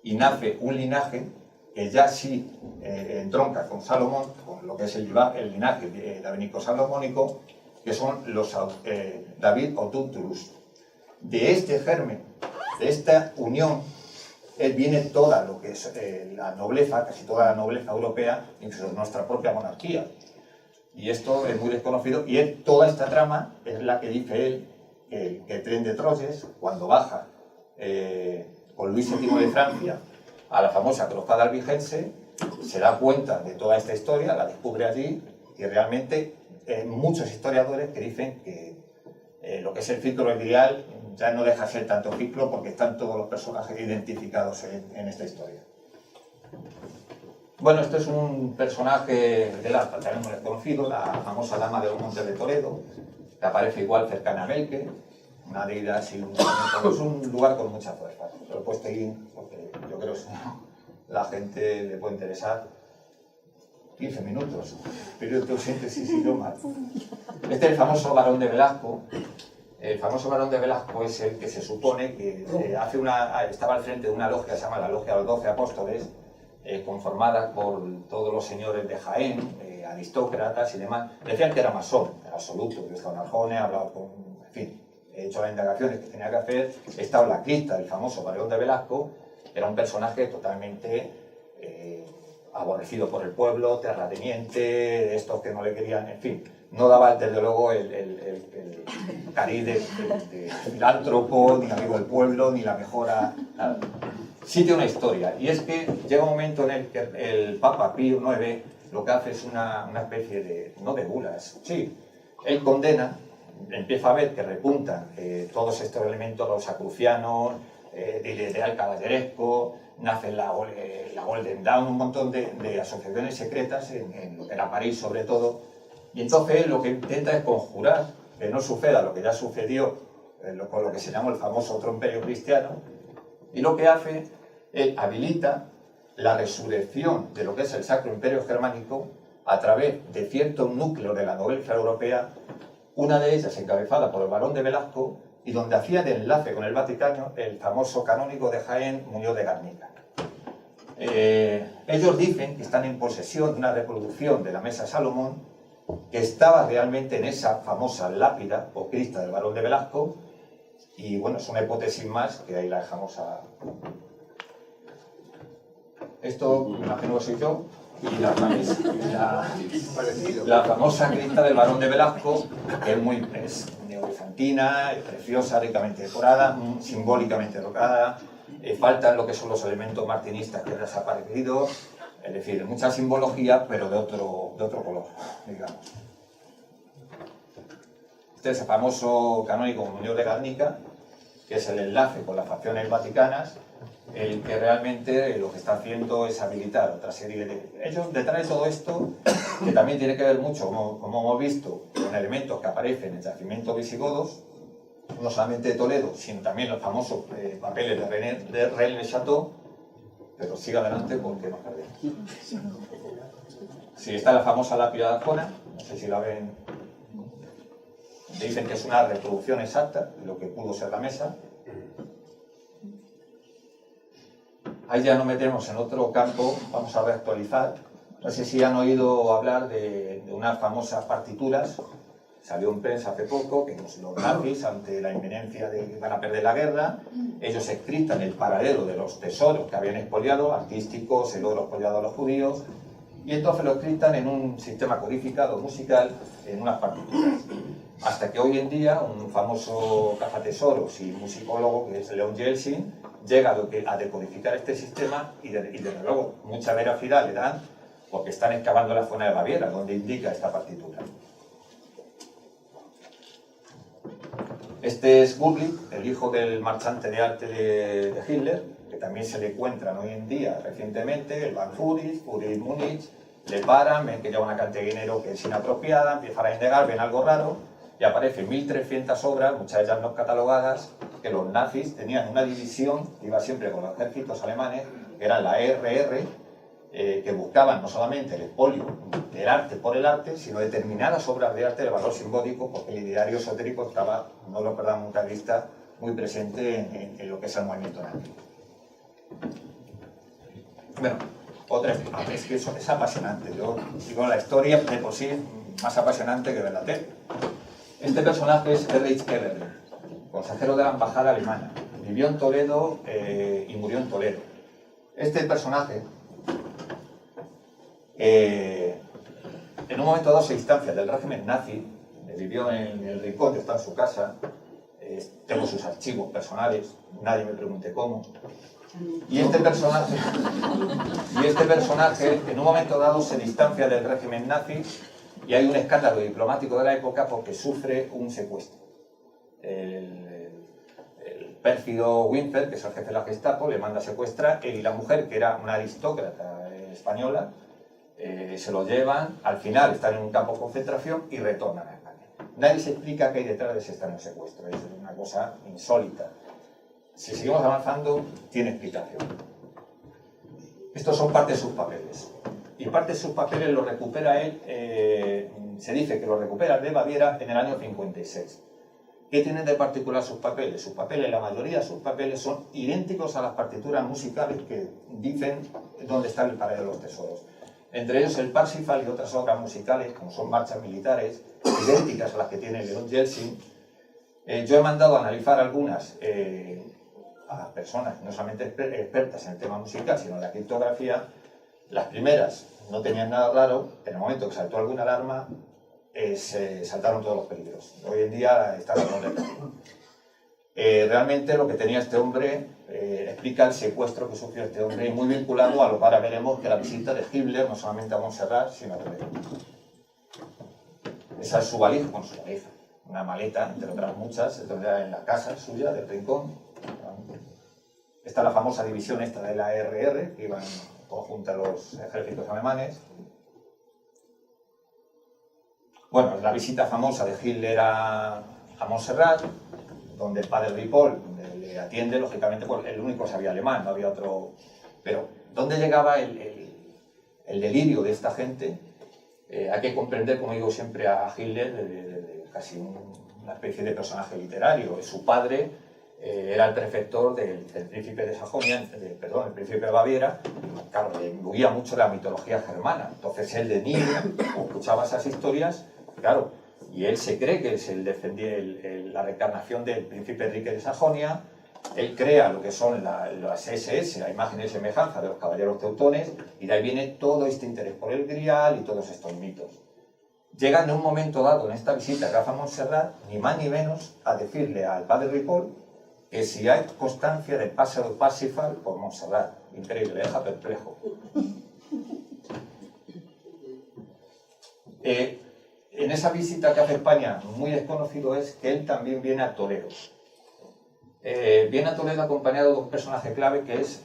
y nace un linaje que ya sí entronca con Salomón, con lo que es el linaje davídico-salomónico, que son los David o Tutturus. De este germen, de esta unión, viene toda lo que es la nobleza, casi toda la nobleza europea, incluso nuestra propia monarquía. Y esto es muy desconocido, y toda esta trama es la que dice él, que el tren de Troyes, cuando baja con Luis VII de Francia a la famosa cruzada albigense, se da cuenta de toda esta historia, la descubre allí, y realmente muchos historiadores que dicen que lo que es el ciclo del Grial ya no deja de ser tanto ciclo, porque están todos los personajes identificados en esta historia. Bueno, este es un personaje del arpa, también muy desconocido, la famosa dama de los Montes de Toledo, que aparece igual cercana a Melque, una deidad sin es un lugar con mucha fuerza. Lo he puesto ahí porque yo creo que la gente le puede interesar. 15 minutos, pero tú síntesis y no más. Este es el famoso Barón de Velasco. El famoso Barón de Velasco es el que se supone que estaba al frente de una logia que se llama la Logia de los 12 Apóstoles, conformada por todos los señores de Jaén, aristócratas y demás. Decían que era masón, en absoluto. Yo he estado en Arjona, he hablado con... En fin, he hecho las indagaciones que tenía que hacer. He estado en la cripta del famoso Barón de Velasco. Era un personaje totalmente aborrecido por el pueblo, terrateniente, de estos que no le querían, en fin. No daba, desde luego, el cariz de filántropo, ni amigo del pueblo, ni la mejora, nada. Sí tiene una historia, y es que llega un momento en el que el Papa Pío IX lo que hace es una especie de, no de bulas, sí, él condena, empieza a ver que repuntan todos estos elementos, los sacrucianos, de ideal caballeresco, nace la Golden Dawn, un montón de asociaciones secretas, en París sobre todo, y entonces él lo que intenta es conjurar que no suceda lo que ya sucedió con lo que se llama el famoso otro imperio cristiano, y lo que hace es habilita la resurrección de lo que es el Sacro Imperio Germánico a través de ciertos núcleos de la nobleza europea, una de ellas encabezada por el Barón de Velasco, y donde hacía de enlace con el Vaticano el famoso canónigo de Jaén, Muñoz de Garnica. Ellos dicen que están en posesión de una reproducción de la Mesa de Salomón que estaba realmente en esa famosa lápida o crista del Barón de Velasco, y bueno, es una hipótesis más que ahí la dejamos a... Esto me imagino que soy yo, y la famosa crista del Barón de Velasco, que es neobizantina, es preciosa, ricamente decorada, simbólicamente decorada, faltan lo que son los elementos martinistas que han desaparecido, es decir, mucha simbología, pero de otro color, digamos. Este es el famoso canónico Muñoz de Garnica, que es el enlace con las facciones vaticanas, el que realmente lo que está haciendo es habilitar otra serie de... Ellos, detrás de todo esto, que también tiene que ver mucho, como hemos visto, con elementos que aparecen en yacimientos visigodos, no solamente de Toledo, sino también los famosos papeles de Rennes le Chateau, pero siga adelante porque nos perdemos. Sí, está la famosa lápida de Arjona, no sé si la ven, dicen que es una reproducción exacta de lo que pudo ser la mesa. Ahí ya nos metemos en otro campo, vamos a reactualizar. No sé si han oído hablar de unas famosas partituras, salió en prensa hace poco, que los nazis, ante la inminencia de que van a perder la guerra, ellos escritan el paradero de los tesoros que habían expoliado, artísticos, el oro expoliado a los judíos, y entonces lo escritan en un sistema codificado musical, en unas partituras. Hasta que hoy en día un famoso cazatesoros y musicólogo, que es Leon Yeltsin, llega a decodificar este sistema y desde luego mucha veracidad le dan porque están excavando la zona de Baviera, donde indica esta partitura. Este es Gurlitt, el hijo del marchante de arte de Hitler, que también se le encuentran hoy en día recientemente, el Van Furis, Múnich, le paran, ven que lleva una cantidad de dinero que es inapropiada, empiezan a indagar, ven algo raro, y aparecen 1.300 obras, muchas de ellas no catalogadas, que los nazis tenían una división que iba siempre con los ejércitos alemanes, que era la ERR, que buscaban no solamente el expolio del arte por el arte, sino determinadas obras de arte de valor simbólico, porque el ideario esotérico estaba, no lo perdamos nunca de vista, muy presente en lo que es el movimiento nazi. Bueno, otra es que eso es apasionante. Yo digo, la historia de por sí es más apasionante que ver la tele. Este personaje es Erich Eberle, consejero de la embajada alemana. Vivió en Toledo y murió en Toledo. Este personaje, en un momento dado se distancia del régimen nazi, vivió en el rincón que está en su casa, tengo sus archivos personales, nadie me pregunte cómo. Y este personaje, en un momento dado se distancia del régimen nazi y hay un escándalo diplomático de la época porque sufre un secuestro. El pérfido Winter, que es el jefe de la Gestapo, le manda a secuestrar, él y la mujer, que era una aristócrata española, se lo llevan, al final están en un campo de concentración y retornan a España. Nadie se explica qué hay detrás de ese extraño secuestro, es una cosa insólita. Si seguimos avanzando, tiene explicación. Estos son parte de sus papeles. Y parte de sus papeles lo recupera él, se dice que lo recupera de Baviera en el año 56. ¿Qué tienen de particular sus papeles? Sus papeles, la mayoría de sus papeles son idénticos a las partituras musicales que dicen dónde está el paradero de los tesoros. Entre ellos el Parsifal y otras obras musicales, como son marchas militares, idénticas a las que tiene Leon Yeltsin. Yo he mandado a analizar algunas a las personas, no solamente expertas en el tema musical, sino en la criptografía. Las primeras no tenían nada raro, en el momento que saltó alguna alarma, se saltaron todos los peligros. Hoy en día está la orden. Realmente lo que tenía este hombre explica el secuestro que sufrió este hombre y muy vinculado a lo que ahora veremos que la visita de Hitler no solamente a Montserrat, sino a Toledo. Esa es su valija, bueno, su valija, una maleta, entre otras muchas, entonces en la casa suya, del rincón. Está la famosa división esta de la ERR, que iban conjunta a los ejércitos alemanes. Bueno, la visita famosa de Hitler a Montserrat, donde el padre Ripoll le atiende, lógicamente, pues el único que sabía alemán, no había otro... Pero, ¿dónde llegaba el delirio de esta gente? Hay que comprender, como digo siempre, a Hitler de casi una especie de personaje literario. Su padre era el prefector del príncipe de Sajonia, perdón, el príncipe de Baviera. Claro, le imbuía mucho de la mitología germana. Entonces él de niño escuchaba esas historias, claro, y él se cree que es la reencarnación del príncipe Enrique de Sajonia. Él crea lo que son las SS, la imagen y semejanza de los caballeros teutones, y de ahí viene todo este interés por el Grial y todos estos mitos. Llegan en un momento dado en esta visita que hace a Montserrat, ni más ni menos, a decirle al padre Ripoll que si hay constancia del paso de Parsifal por Montserrat. Increíble, le deja perplejo. En esa visita que hace España, muy desconocido es que él también viene a Toledo. Viene a Toledo acompañado de un personaje clave que es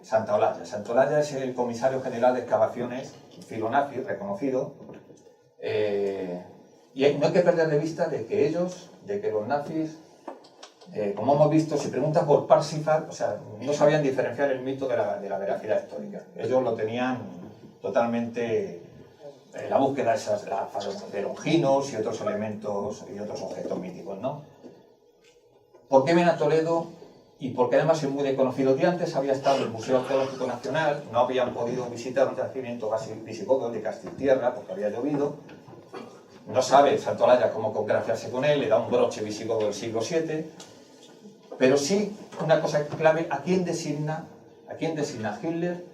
Santa Olalla. Santa Olalla es el comisario general de excavaciones filonazi, reconocido. Y no hay que perder de vista de que los nazis, como hemos visto, si preguntas por Parsifal, o sea, no sabían diferenciar el mito de la veracidad histórica. Ellos lo tenían totalmente en la búsqueda de Longinos y otros elementos y otros objetos míticos, ¿no? ¿Por qué viene a Toledo? Y porque además es muy desconocido. Yo antes había estado en el Museo Arqueológico Nacional, no habían podido visitar un yacimiento visigodo de Castilla-Tierra porque había llovido. No sabe Santolaya cómo congraciarse con él, le da un broche visigodo del siglo VII. Pero sí, una cosa clave, ¿a quién designa Hitler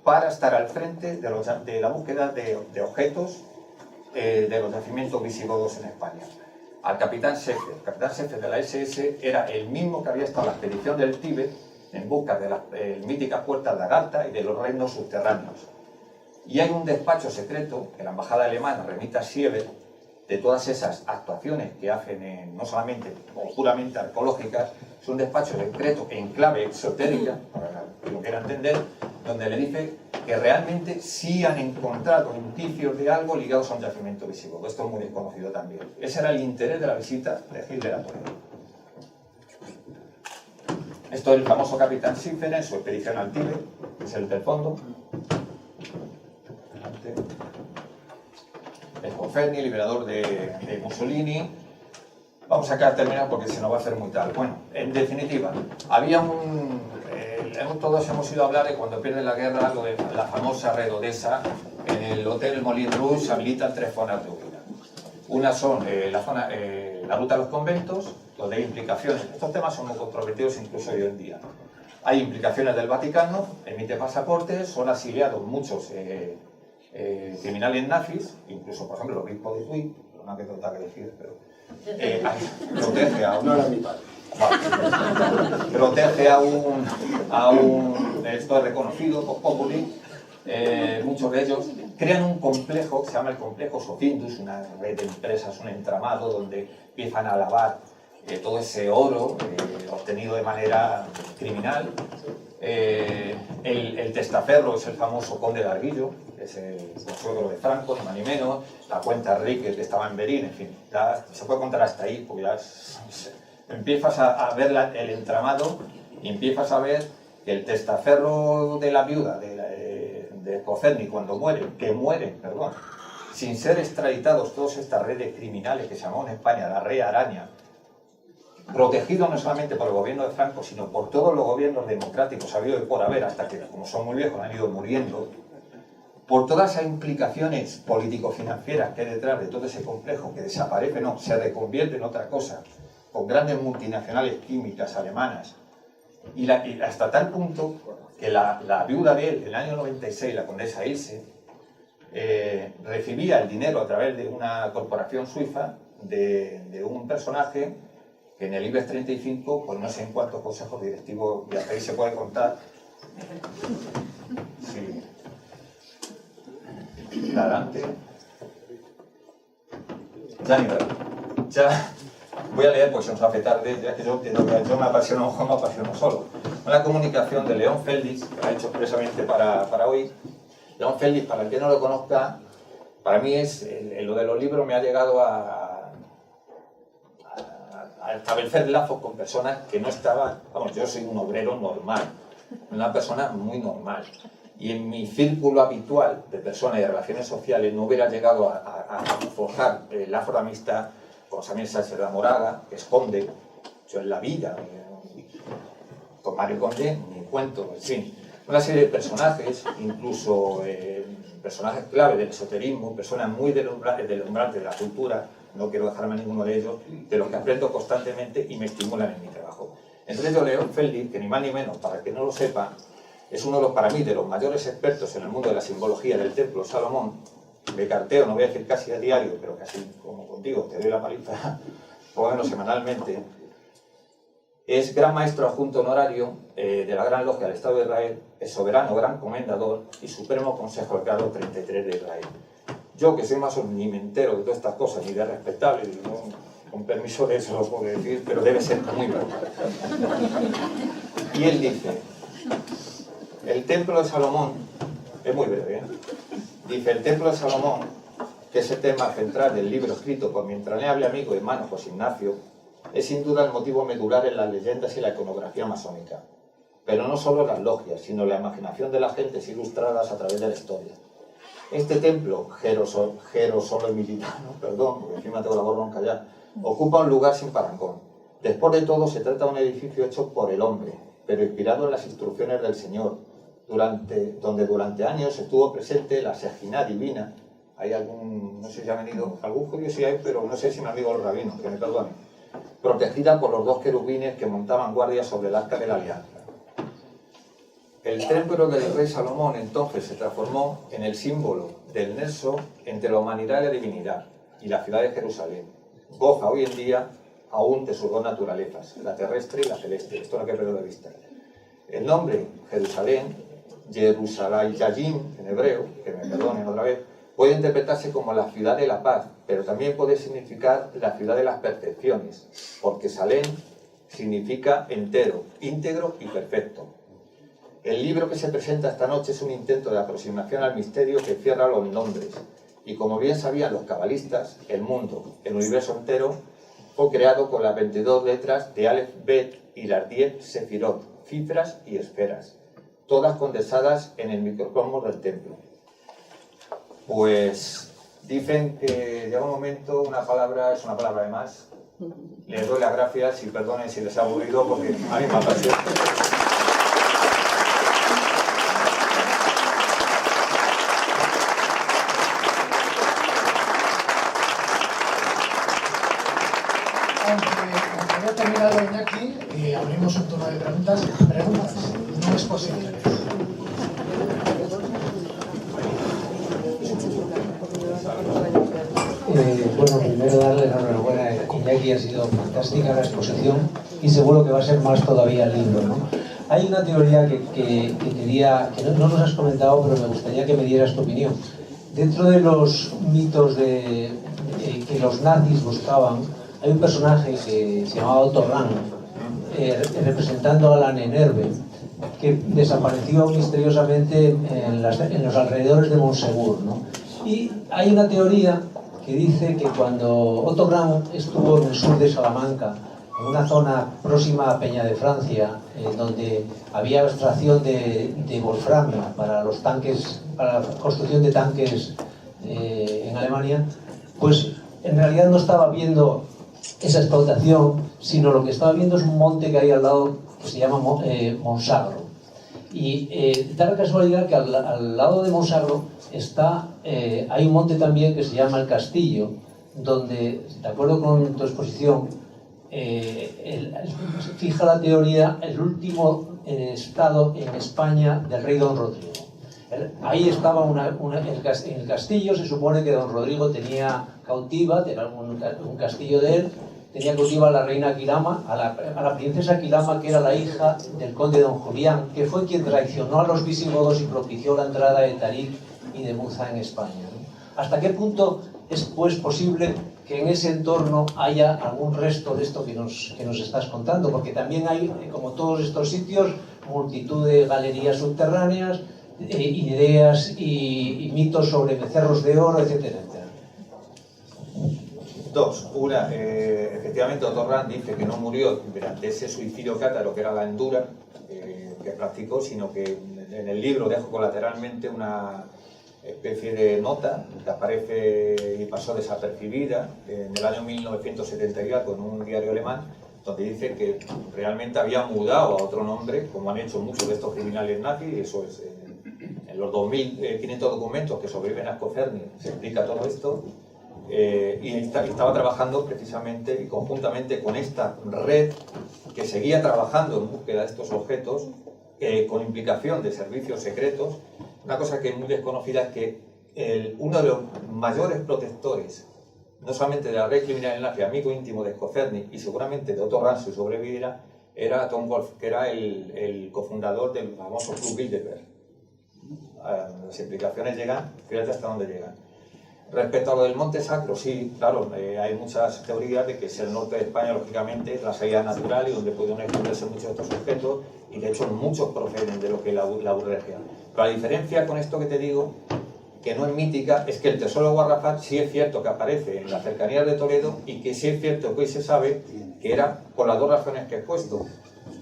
para estar al frente de la búsqueda de objetos de los yacimientos visigodos en España? Al capitán Seffer. El capitán Seffer de la SS era el mismo que había estado en la expedición del Tíbet en busca de las míticas puertas de Agartha y de los reinos subterráneos. Y hay un despacho secreto que la embajada alemana remite a Sieber de todas esas actuaciones que hacen no solamente o puramente arqueológicas, es un despacho secreto en clave exotérica, para que lo quiera entender, donde le dice que realmente sí han encontrado indicios de algo ligados a un yacimiento visigodo. Esto es muy desconocido también. Ese era el interés de la visita de Hitler a Toledo. Esto es el famoso capitán Siffer en su expedición al Tíbet, que es el del fondo. El Conferni, liberador de Mussolini. Vamos acá a terminar porque se nos va a hacer muy tarde. Bueno, en definitiva, había todos hemos ido a hablar de cuando pierde la guerra, lo de la famosa red Odessa. En el Hotel Moulin Rouge se habilitan 3 zonas de huida. Una son la ruta a los conventos, donde hay implicaciones. Estos temas son muy controvertidos incluso hoy en día. Hay implicaciones del Vaticano, emite pasaportes, son asiliados muchos criminales nazis, incluso, por ejemplo, el obispo de Tui, una anécdota que decir, pero protege a un... No era mi padre. Protege a un esto es reconocido, Populi, muchos de ellos crean un complejo que se llama el complejo Sofindus, una red de empresas, un entramado donde empiezan a lavar todo ese oro obtenido de manera criminal. El testaferro es el famoso conde de Arguillo, que es el suegro de Franco, ni más ni menos, la cuenta Enrique, que estaba en Berín, en fin, ya se puede contar hasta ahí, porque ya empiezas a ver el entramado y empiezas a ver que el testaferro de la viuda de Coferni, cuando muere, sin ser extraditados todas estas redes criminales que se llamaban en España la Red Araña, protegido no solamente por el gobierno de Franco, sino por todos los gobiernos democráticos habido y por haber, hasta que, como son muy viejos, han ido muriendo, por todas esas implicaciones político-financieras que hay detrás de todo ese complejo que desaparece, no, se reconvierte en otra cosa, con grandes multinacionales químicas alemanas, y hasta tal punto que la viuda de él, en el año 96, la condesa Ilse, recibía el dinero a través de una corporación suiza de un personaje que en el IBEX 35, pues no sé en cuántos consejos directivos, y hasta ahí se puede contar. Sí. Adelante. Ya ni verdad. Ya voy a leer, pues se nos hace tarde, ya que yo me apasiono solo. Una comunicación de León Feldis, que la he hecho expresamente para hoy. León Feldis, para el que no lo conozca, para mí es, lo de los libros me ha llegado a establecer lazos con personas que no estaban, vamos, yo soy un obrero normal, una persona muy normal, y en mi círculo habitual de personas y de relaciones sociales no hubiera llegado a forjar lazos de amistad con Samuel Sánchez de la Moraga, que es conde, yo en la vida, con Mario Conde, ni cuento, en fin, una serie de personajes, incluso personajes clave del esoterismo, personas muy deslumbrantes de la cultura, no quiero dejarme a ninguno de ellos, de los que aprendo constantemente y me estimulan en mi trabajo. Entre ellos León Feliz, que ni más ni menos, para el que no lo sepa, es uno de los, para mí, de los mayores expertos en el mundo de la simbología del Templo Salomón. Me carteo, no voy a decir casi a diario, pero casi como contigo, te doy la paliza, por lo menos semanalmente. Es gran maestro adjunto honorario de la Gran Logia del Estado de Israel, es soberano, gran comendador y supremo consejo del grado 33 de Israel. Yo, que soy masón, ni me entero de todas estas cosas, ni de respetable, con permiso de eso lo puedo decir, pero debe ser muy verdad. Y él dice, el Templo de Salomón, es muy breve, dice, el Templo de Salomón, que es el tema central del libro escrito por mi entrañable amigo y hermano José Ignacio, es sin duda el motivo medular en las leyendas y la iconografía masónica. Pero no solo las logias, sino la imaginación de las gentes ilustradas a través de la historia. Este templo, jerosolomilitano, perdón, porque encima tengo la borbonca ya, ocupa un lugar sin parangón. Después de todo, se trata de un edificio hecho por el hombre, pero inspirado en las instrucciones del Señor, donde durante años estuvo presente la Sejina divina. Hay algún, no sé si ha venido, algún judío sí hay, pero no sé si mi amigo el rabino, que me perdone, protegida por los dos querubines que montaban guardia sobre el arca de la alianza. El templo del rey Salomón entonces se transformó en el símbolo del nexo entre la humanidad y la divinidad, y la ciudad de Jerusalén goza hoy en día aún de sus dos naturalezas, la terrestre y la celeste. Esto no hay que perderlo de vista. El nombre Jerusalén, Jerusalayim en hebreo, que me perdonen otra vez, puede interpretarse como la ciudad de la paz, pero también puede significar la ciudad de las perfecciones, porque Salem significa entero, íntegro y perfecto. El libro que se presenta esta noche es un intento de aproximación al misterio que cierra los nombres, y como bien sabían los cabalistas, el mundo, el universo entero, fue creado con las 22 letras de Aleph Bet y las 10 Sefirot, cifras y esferas, todas condensadas en el microcosmos del templo. Pues dicen que llega un momento, una palabra es una palabra de más. Les doy las gracias y perdonen si les ha aburrido porque a mí me apasiona. Aunque haya terminado Iñaki, abrimos un turno de preguntas. Preguntas, no es posible. Bueno, primero darle la enhorabuena a Iñaki, ha sido fantástica la exposición y seguro que va a ser más todavía el libro, ¿no? Hay una teoría que no nos has comentado, pero me gustaría que me dieras tu opinión. Dentro de los mitos que los nazis buscaban, hay un personaje que se llamaba Otto Rahn, representando a la Nenerve, que desapareció misteriosamente en los alrededores de Montsegur, ¿no? Y hay una teoría que dice que cuando Otto Rahn estuvo en el sur de Salamanca, en una zona próxima a Peña de Francia, donde había extracción de wolframio para los tanques, para la construcción de tanques en Alemania, pues en realidad no estaba viendo esa explotación, sino lo que estaba viendo es un monte que hay al lado que se llama Monsagro. Y da la casualidad que al lado de Monsagro hay un monte también que se llama El Castillo, donde, de acuerdo con tu exposición, fija la teoría el último estado en España del rey Don Rodrigo. Ahí estaba en el castillo. Se supone que Don Rodrigo tenía cautiva, era un castillo de él, tenía cautiva a la reina Aquilama, a la princesa Aquilama, que era la hija del conde Don Julián, que fue quien traicionó a los visigodos y propició la entrada de Tarik y de Muza en España, ¿no? ¿Hasta qué punto es pues posible que en ese entorno haya algún resto de esto que nos estás contando? Porque también hay, como todos estos sitios, multitud de galerías subterráneas, ideas y mitos sobre becerros de oro, etcétera, etcétera. Dos. Una, efectivamente Otto Rahn dice que no murió durante ese suicidio cátaro que era la endura que practicó, sino que en el libro dejo colateralmente una especie de nota que aparece y pasó desapercibida en el año 1972 con un diario alemán, donde dice que realmente había mudado a otro nombre, como han hecho muchos de estos criminales nazis, y eso es en los 2.500 documentos que sobreviven a Skoferny se explica todo esto, y estaba trabajando precisamente y conjuntamente con esta red que seguía trabajando en búsqueda de estos objetos, con implicación de servicios secretos. Una cosa que es muy desconocida es que uno de los mayores protectores, no solamente de la red criminal nazi, amigo íntimo de Skoferny y seguramente de Otto Rahn, si sobreviviera, era Tom Wolf, que era el cofundador del famoso Club Bilderberg. Las implicaciones llegan, fíjate hasta dónde llegan. Respecto a lo del Monte Sacro, sí, claro, hay muchas teorías de que es el norte de España, lógicamente, es la salida natural y donde pueden esconderse muchos de estos objetos, y de hecho muchos proceden de lo que es la Urregia. Pero la diferencia con esto que te digo, que no es mítica, es que el tesoro de Guarrafat sí es cierto que aparece en las cercanías de Toledo, y que sí es cierto que hoy se sabe que era por las dos razones que he puesto,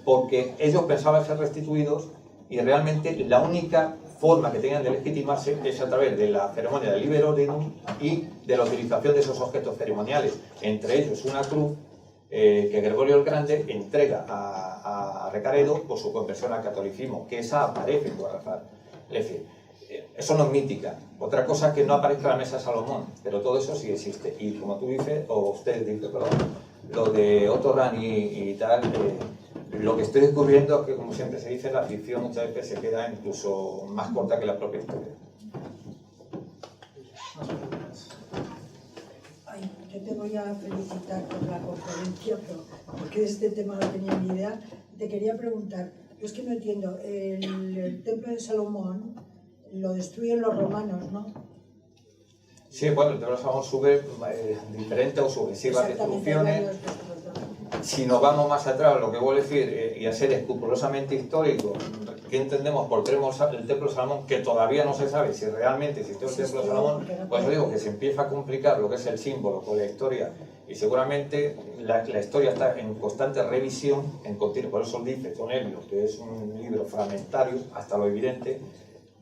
porque ellos pensaban ser restituidos y realmente la única forma que tenían de legitimarse es a través de la ceremonia del Liber Ordinum y de la utilización de esos objetos ceremoniales, entre ellos una cruz que Gregorio el Grande entrega a Recaredo por su conversión al catolicismo, que esa aparece en Guarrafat. Es decir, eso no es mítica. Otra cosa es que no aparezca la mesa de Salomón, pero todo eso sí existe. Y como tú dices, o usted dice, perdón, lo de Otto Rahn y tal, lo que estoy descubriendo es que, como siempre se dice, la ficción muchas veces se queda incluso más corta que la propia historia. Ay, yo te voy a felicitar por la conferencia, pero porque de este tema no tenía ni idea. Te quería preguntar, yo es que no entiendo, el templo de Salomón lo destruyen los romanos, ¿no? Sí, bueno, el templo de Salomón sube diferentes o sucesivas destrucciones. Si nos vamos más atrás, lo que voy a decir, y a ser escrupulosamente histórico, ¿qué entendemos por el templo de Salomón? Que todavía no se sabe si realmente existió el templo de Salomón. Pues yo digo que se empieza a complicar lo que es el símbolo con la historia, y seguramente la historia está en constante revisión, por eso dice Tonelio, que es un libro fragmentario hasta lo evidente,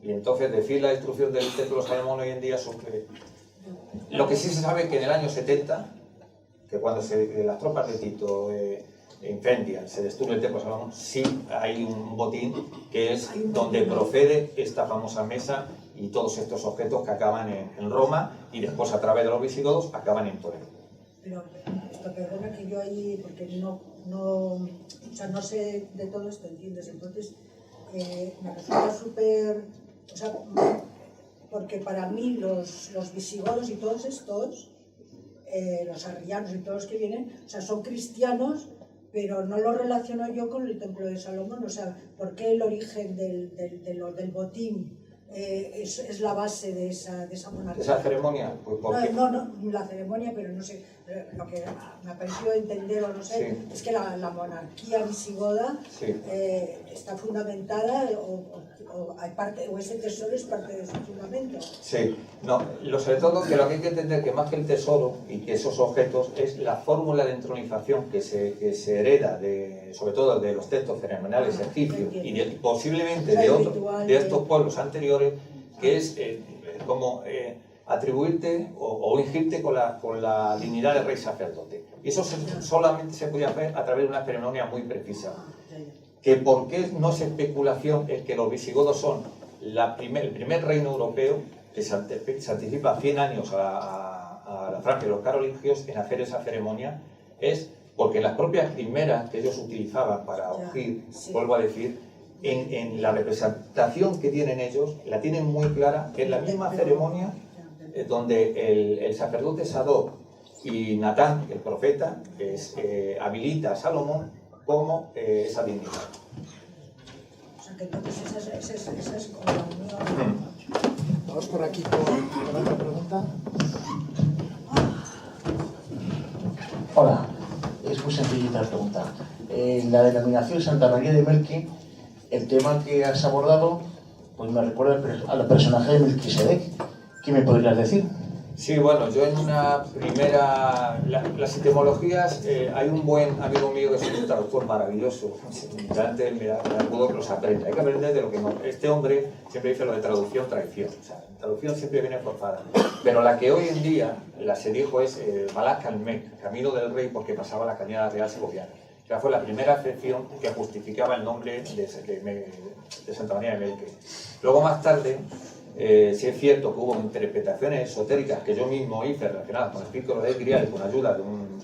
y entonces decir la destrucción del templo de Salomón hoy en día sufre. Lo que sí se sabe es que en el año 70, que cuando las tropas de Tito incendian, se destruye el templo de Salomón, sí hay un botín que es donde procede esta famosa mesa y todos estos objetos que acaban en Roma y después a través de los visigodos acaban en Toledo. Pero esto, perdona que yo ahí, porque o sea, no sé de todo esto, ¿entiendes? Entonces, me resulta súper, o sea, porque para mí los visigodos y todos estos, los arrianos y todos los que vienen, o sea, son cristianos, pero no lo relaciono yo con el templo de Salomón. O sea, ¿por qué el origen del botín es la base de esa monarquía? ¿Esa ceremonia? Pues porque... No, la ceremonia, pero no sé, lo que me ha parecido entender o no sé, sí, es que la monarquía visigoda sí, está fundamentada o ese tesoro es parte de su fundamento. Sí, no, sobre todo que lo que hay que entender que más que el tesoro y que esos objetos es la fórmula de entronización que se hereda sobre todo de los textos ceremoniales egipcios y posiblemente de estos pueblos anteriores, que es como atribuirte o ungirte con la dignidad de rey sacerdote. Y eso solamente se podía hacer a través de una ceremonia muy precisa. Que por qué no es especulación es que los visigodos son el primer reino europeo que se anticipa 100 años a la Francia de los carolingios en hacer esa ceremonia, es porque las propias primeras que ellos utilizaban para ungir, sí, vuelvo a decir, en la representación que tienen ellos, la tienen muy clara, que es la misma ceremonia donde el sacerdote Sadoc y Natán, el profeta, habilita a Salomón como esa dignidad. O sea que entonces esa es como la unión. Vamos por aquí con otra pregunta. Hola, es muy sencillita la pregunta. En la denominación Santa María de Melqui, el tema que has abordado pues me recuerda al personaje de Melquisedec. ¿Qué me podrías decir? Sí, bueno, yo en una primera... Las etimologías, hay un buen amigo mío que es un traductor maravilloso, me acuerdo que los aprende. Hay que aprender de lo que no... Este hombre siempre dice lo de traducción, traición. O sea, traducción siempre viene forzada. Pero la que hoy en día se dijo es Balak al Mec, camino del rey, porque pasaba la cañada real segoviana. Esa fue la primera acepción que justificaba el nombre de Santa María de Melque. Luego, más tarde, sí es cierto que hubo interpretaciones esotéricas que yo mismo hice relacionadas con el círculo de Grial con ayuda de un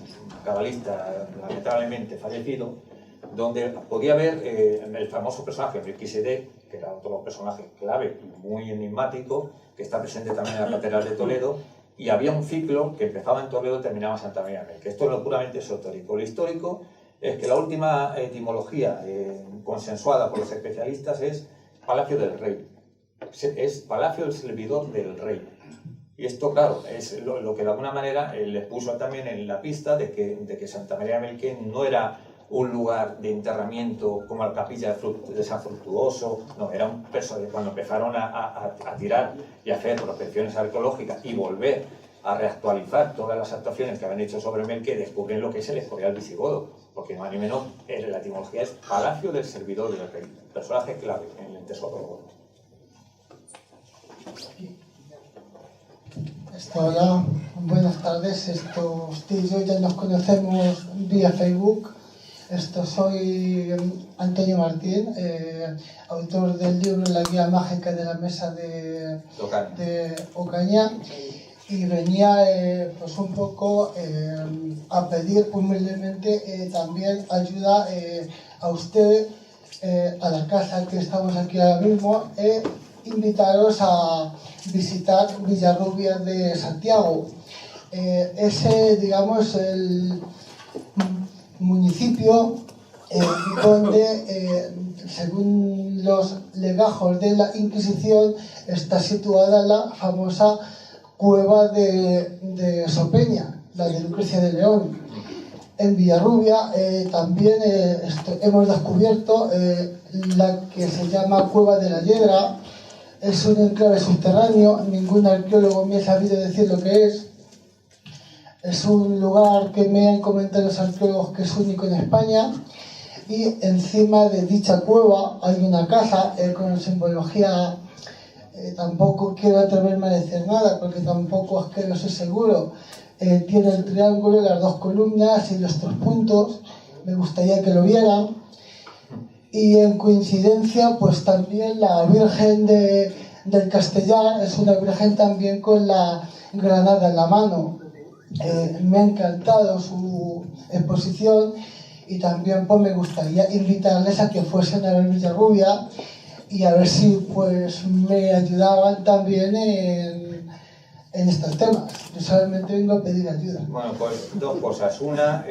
cabalista lamentablemente fallecido, donde podía ver el famoso personaje Melquisedec, que era otro personaje clave y muy enigmático, que está presente también en la Catedral de Toledo, y había un ciclo que empezaba en Toledo y terminaba en Santa María de Melque. Esto es lo puramente esotérico. Lo histórico es que la última etimología consensuada por los especialistas es Palacio del Rey. Es Palacio del Servidor del Rey. Y esto, claro, es lo que de alguna manera les puso también en la pista de que Santa María de Melque no era un lugar de enterramiento como la capilla de San Fructuoso, no, era un personaje. Cuando empezaron a tirar y a hacer prospecciones arqueológicas y volver a reactualizar todas las actuaciones que habían hecho sobre Melque, descubren lo que es el Escorial visigodo, porque no más ni menos la etimología es Palacio del Servidor del Rey, personaje clave en el tesoro. Hola, buenas tardes. Usted y yo ya nos conocemos vía Facebook. Soy Antonio Martín, autor del libro La Guía Mágica de la Mesa de Ocaña, y venía pues un poco a pedir humildemente también ayuda a usted, a la casa que estamos aquí ahora mismo, invitaros a visitar Villarrubia de Santiago. Ese, digamos, el municipio donde, según los legajos de la Inquisición, está situada la famosa cueva de Sopeña, la de Lucrecia de León. En Villarrubia también hemos descubierto la que se llama Cueva de la Hiedra. Es un enclave subterráneo, ningún arqueólogo me ha sabido decir lo que es. Es un lugar que me han comentado los arqueólogos que es único en España, y encima de dicha cueva hay una casa con simbología, tampoco quiero atreverme a decir nada porque tampoco es que lo sé seguro. Tiene el triángulo, las dos columnas y los tres puntos, me gustaría que lo vieran. Y en coincidencia, pues también la Virgen del Castellar es una virgen también con la granada en la mano. Me ha encantado su exposición y también pues me gustaría invitarles a que fuesen a ver Villarrubia y a ver si pues me ayudaban también en estos temas. Yo solamente vengo a pedir ayuda. Bueno, pues dos cosas. Una,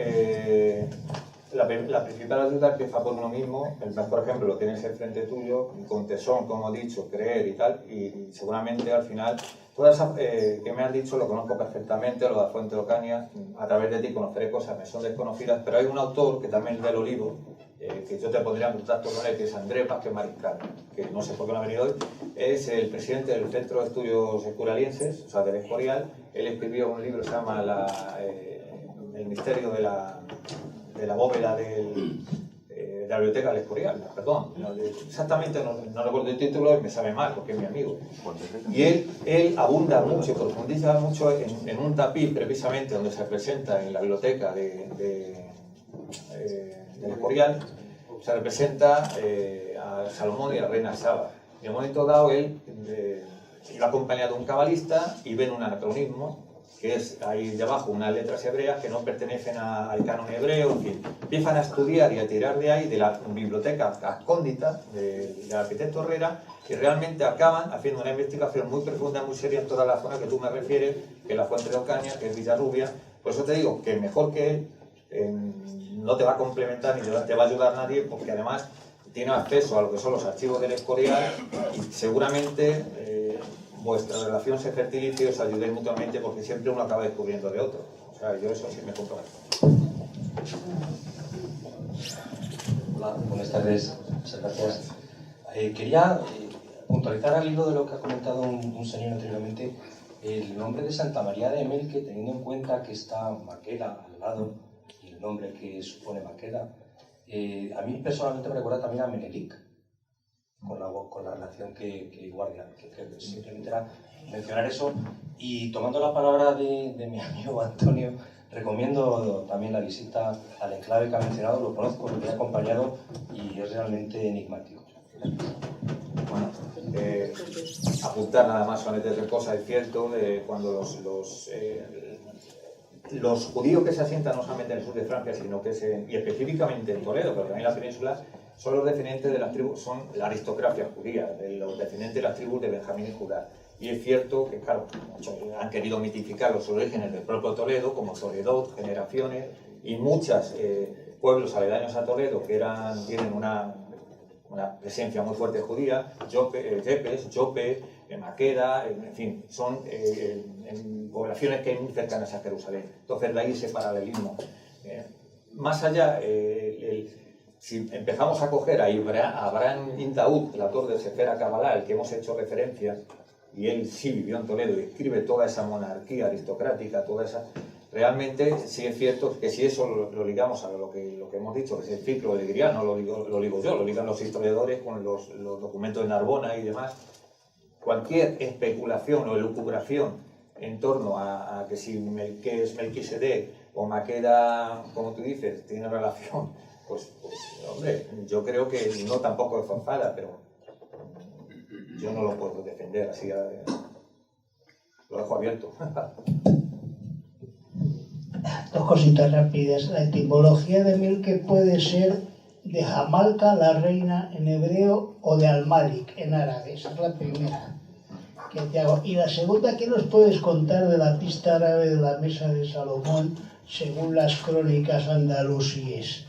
la principal ayuda empieza por uno mismo. Por ejemplo, lo tienes enfrente tuyo, con tesón, como he dicho, creer y tal, y seguramente al final, todas esas que me has dicho lo conozco perfectamente, lo de la Fuente de Ocaña, a través de ti conoceré cosas, me son desconocidas, pero hay un autor que también es del Olivo, que yo te pondría en contacto con él, que es Andrés Vázquez Mariscal, que no sé por qué no ha venido hoy, es el presidente del Centro de Estudios Escurialienses, o sea, del Escorial. Él escribió un libro que se llama El misterio de la bóveda de la biblioteca del Escorial, perdón, exactamente no recuerdo el título y me sabe mal porque es mi amigo. Y él abunda mucho y profundiza mucho en un tapiz precisamente donde se representa en la biblioteca del Escorial, se representa a Salomón y a la reina Saba. Y en un momento dado él iba acompañado de un cabalista y ven un anacronismo, que es ahí de abajo unas letras hebreas que no pertenecen al canon hebreo, en fin. Empiezan a estudiar y a tirar de ahí, de la biblioteca ascóndita del arquitecto Herrera, y realmente acaban haciendo una investigación muy profunda, muy seria en toda la zona que tú me refieres, que es la Fuente de Ocaña, que es Villarrubia. Por eso te digo que mejor que él no te va a complementar ni te va a ayudar nadie, porque además tiene acceso a lo que son los archivos del Escorial y seguramente vuestra relación se fertilice y os ayudéis mutuamente, porque siempre uno acaba descubriendo de otro. O sea, yo eso sí me comprometo. Hola, buenas tardes. Muchas gracias. Quería puntualizar al hilo de lo que ha comentado un señor anteriormente, el nombre de Santa María de Melque, teniendo en cuenta que está Maqueda al lado, y el nombre que supone Maqueda, a mí personalmente me recuerda también a Menelik, con la relación que guardia, que simplemente era mencionar eso. Y tomando la palabra de mi amigo Antonio Recomiendo también la visita al enclave que ha mencionado, lo conozco, lo he acompañado y es realmente enigmático. Bueno, apuntar nada más solamente tres cosas. Es cierto, cuando los judíos que se asientan no solamente en el sur de Francia, sino que y específicamente en Toledo, pero también en la península, son los descendientes de las tribus, son la aristocracia judía, los descendientes de las tribus de Benjamín y Judá. Y es cierto que, claro, han querido mitificar los orígenes del propio Toledo, como Toledo, Generaciones, y muchos pueblos aledaños a Toledo que tienen una presencia muy fuerte judía, Yepes, Jope, Maqueda, en fin, son poblaciones que hay muy cercanas a Jerusalén. Entonces, de ahí ese paralelismo. Más allá, si empezamos a coger a Abraham Ibn Daud, el autor de Sefer HaKabbalah, al que hemos hecho referencia, y él sí vivió en Toledo y escribe toda esa monarquía aristocrática, toda esa... Realmente sí es cierto que si eso lo ligamos a lo que hemos dicho, que es el ciclo helegriano, lo digo yo, lo ligan los historiadores con los documentos de Narbona y demás, cualquier especulación o elucubración en torno a que si Melquisedec o Maqueda, como tú dices, tiene relación, pues hombre, yo creo que no tampoco es forzada, pero yo no lo puedo defender, así lo dejo abierto. Dos cositas rápidas. La etimología de Melque puede ser de Jamalca, la reina en hebreo, o de Al-Malik en árabe. Esa es la primera que te hago. Y la segunda, ¿qué nos puedes contar de la pista árabe de la mesa de Salomón según las crónicas andalusíes?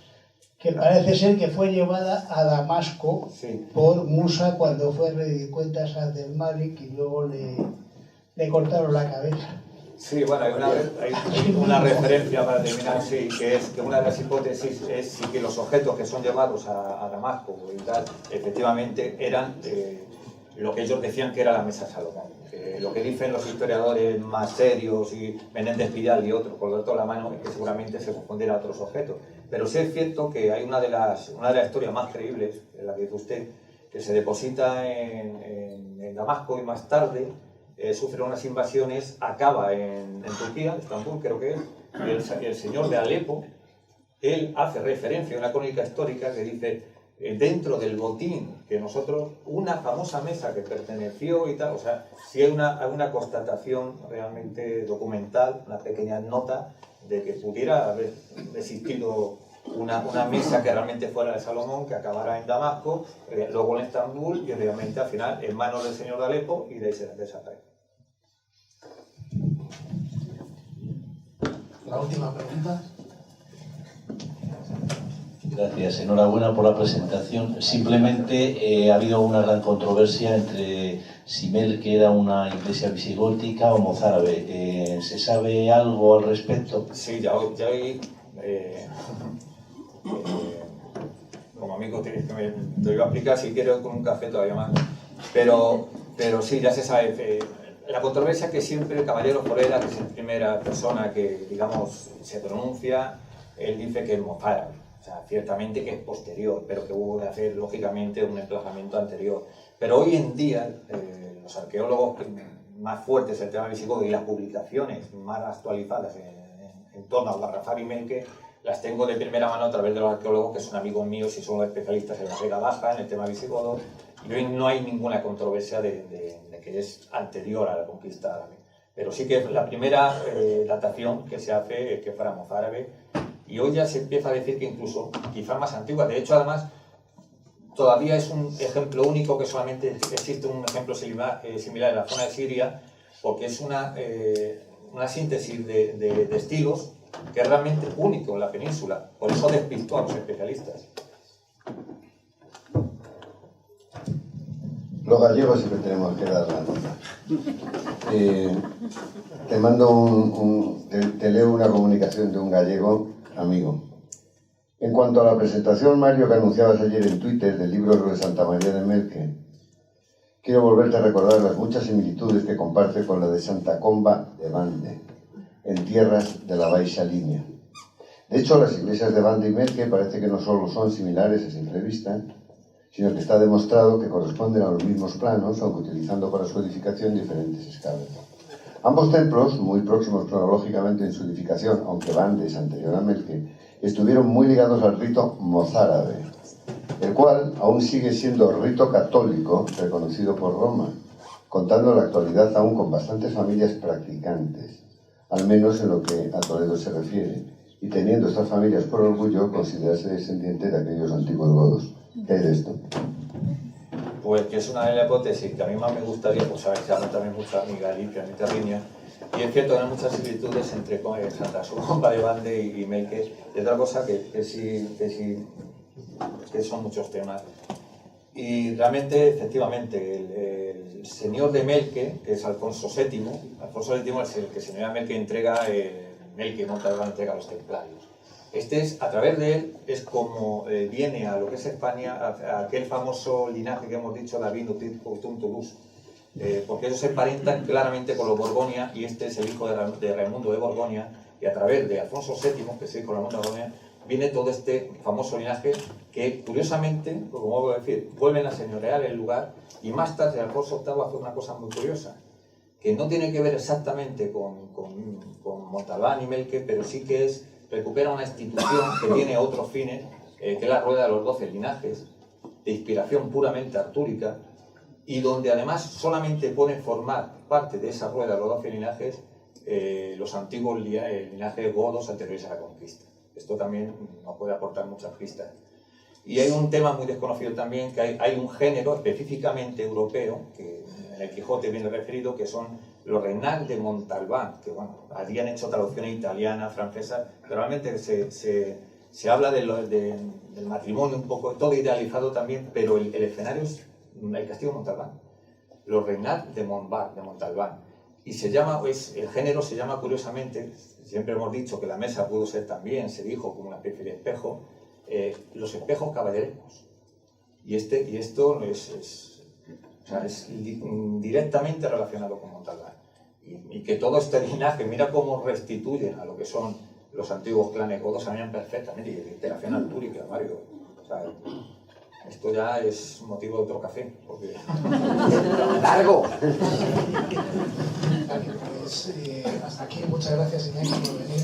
Que parece ser que fue llevada a Damasco por Musa cuando fue a rendir cuentas a Al-Malik y luego le cortaron la cabeza. Sí, bueno, hay una referencia para terminar, sí, que es que una de las hipótesis es sí que los objetos que son llevados a Damasco y tal, efectivamente eran lo que ellos decían que era la mesa Salomón. Lo que dicen los historiadores más serios, y Menéndez Pidal y otros, por lo tanto la mano, es que seguramente se confundirá a otros objetos. Pero sí es cierto que hay una de las historias más creíbles, en la que dice usted, que se deposita en Damasco y más tarde sufre unas invasiones, acaba en Turquía, Estambul creo que es, y el señor de Alepo, él hace referencia a una crónica histórica que dice, dentro del botín que nosotros, una famosa mesa que perteneció y tal, o sea, si hay una constatación realmente documental, una pequeña nota de que pudiera haber existido una mesa que realmente fuera de Salomón, que acabara en Damasco, luego en Estambul y obviamente al final en manos del señor de Alepo, y de ahí se desaparece. La última pregunta. Gracias, enhorabuena por la presentación. Simplemente ha habido una gran controversia entre si Melque era una iglesia visigótica o mozárabe. ¿Se sabe algo al respecto? Sí, ya hoy como amigo te lo iba a explicar si quiero con un café todavía más. Pero sí, ya se sabe. La controversia es que siempre el caballero Forera, que es la primera persona que, digamos, se pronuncia, él dice que es mozárabe. O sea, ciertamente que es posterior, pero que hubo que hacer, lógicamente, un emplazamiento anterior. Pero hoy en día, los arqueólogos más fuertes del tema visigodo y las publicaciones más actualizadas en torno a Barrafar y Melque, las tengo de primera mano a través de los arqueólogos que son amigos míos y son especialistas en la Vega Baja, en el tema visigodo, y hoy no hay ninguna controversia de que es anterior a la conquista árabe. Pero sí que la primera datación que se hace es que fuera mozárabe, y hoy ya se empieza a decir que incluso quizás más antigua. De hecho, además, todavía es un ejemplo único, que solamente existe un ejemplo similar en la zona de Siria, porque es una síntesis de estilos que es realmente único en la península. Por eso despistó a los especialistas. Los gallegos siempre tenemos que dar la nota. Te mando te leo una comunicación de un gallego amigo. En cuanto a la presentación, Mario, que anunciabas ayer en Twitter del libro de Santa María de Melque, quiero volverte a recordar las muchas similitudes que comparte con la de Santa Comba de Bande, en tierras de la Baixa Línea. De hecho, las iglesias de Bande y Melque parece que no solo son similares a simple vista, sino que está demostrado que corresponden a los mismos planos, aunque utilizando para su edificación diferentes escalas. Ambos templos, muy próximos cronológicamente en su edificación, aunque Vandes anterior a Melque, estuvieron muy ligados al rito mozárabe, el cual aún sigue siendo rito católico reconocido por Roma, contando en la actualidad aún con bastantes familias practicantes, al menos en lo que a Toledo se refiere, y teniendo estas familias por orgullo considerarse descendiente de aquellos antiguos godos. ¿Qué hay de esto? Pues que es una de las hipótesis que a mí más me gustaría, pues sabes que hablan también mucho a mi Galicia, a mi Terriña, y es cierto que hay muchas similitudes entre Santa Coloma de Bande y Melque, y otra cosa que son muchos temas. Y realmente, efectivamente, el señor de Melque, que es Alfonso VII es el que señora Melque entrega, Melque Montalbán entrega a los templarios. A través de él, es como viene a lo que es España, a aquel famoso linaje que hemos dicho, David Coutum Toulouse, porque ellos se emparentan claramente con los Borgoña, y este es el hijo de Raimundo de Borgoña, y a través de Alfonso VII, que es el hijo de Raimundo de Borgoña, viene todo este famoso linaje que, curiosamente, como voy a decir, vuelven a señorear el lugar, y más tarde Alfonso VIII hace una cosa muy curiosa, que no tiene que ver exactamente con Montalbán y Melque, pero sí que recupera una institución que tiene otros fines, que es la Rueda de los 12 Linajes, de inspiración puramente artúrica, y donde además solamente pueden formar parte de esa Rueda de los 12 Linajes los antiguos linajes godos anteriores a la conquista. Esto también nos puede aportar muchas pistas. Y hay un tema muy desconocido también, que hay un género específicamente europeo, que en el Quijote viene referido, que son los Renard de Montalbán, que bueno, habían hecho traducciones italianas, francesas, pero realmente se habla del matrimonio un poco, todo idealizado también, pero el escenario es el castillo de Montalbán, los Renard de Montalbán. Y el género se llama, curiosamente, siempre hemos dicho que la mesa pudo ser también, se dijo, como una especie de espejo, los espejos caballerescos. Y esto es directamente relacionado con Montalbán. Y que todo este linaje, mira cómo restituyen a lo que son los antiguos clanes godos, sabían perfectamente, y de interacción artúrica, Mario. O sea, esto ya es motivo de otro café, porque... ¡Largo! Vale, pues hasta aquí, muchas gracias, Iñaki, por venir.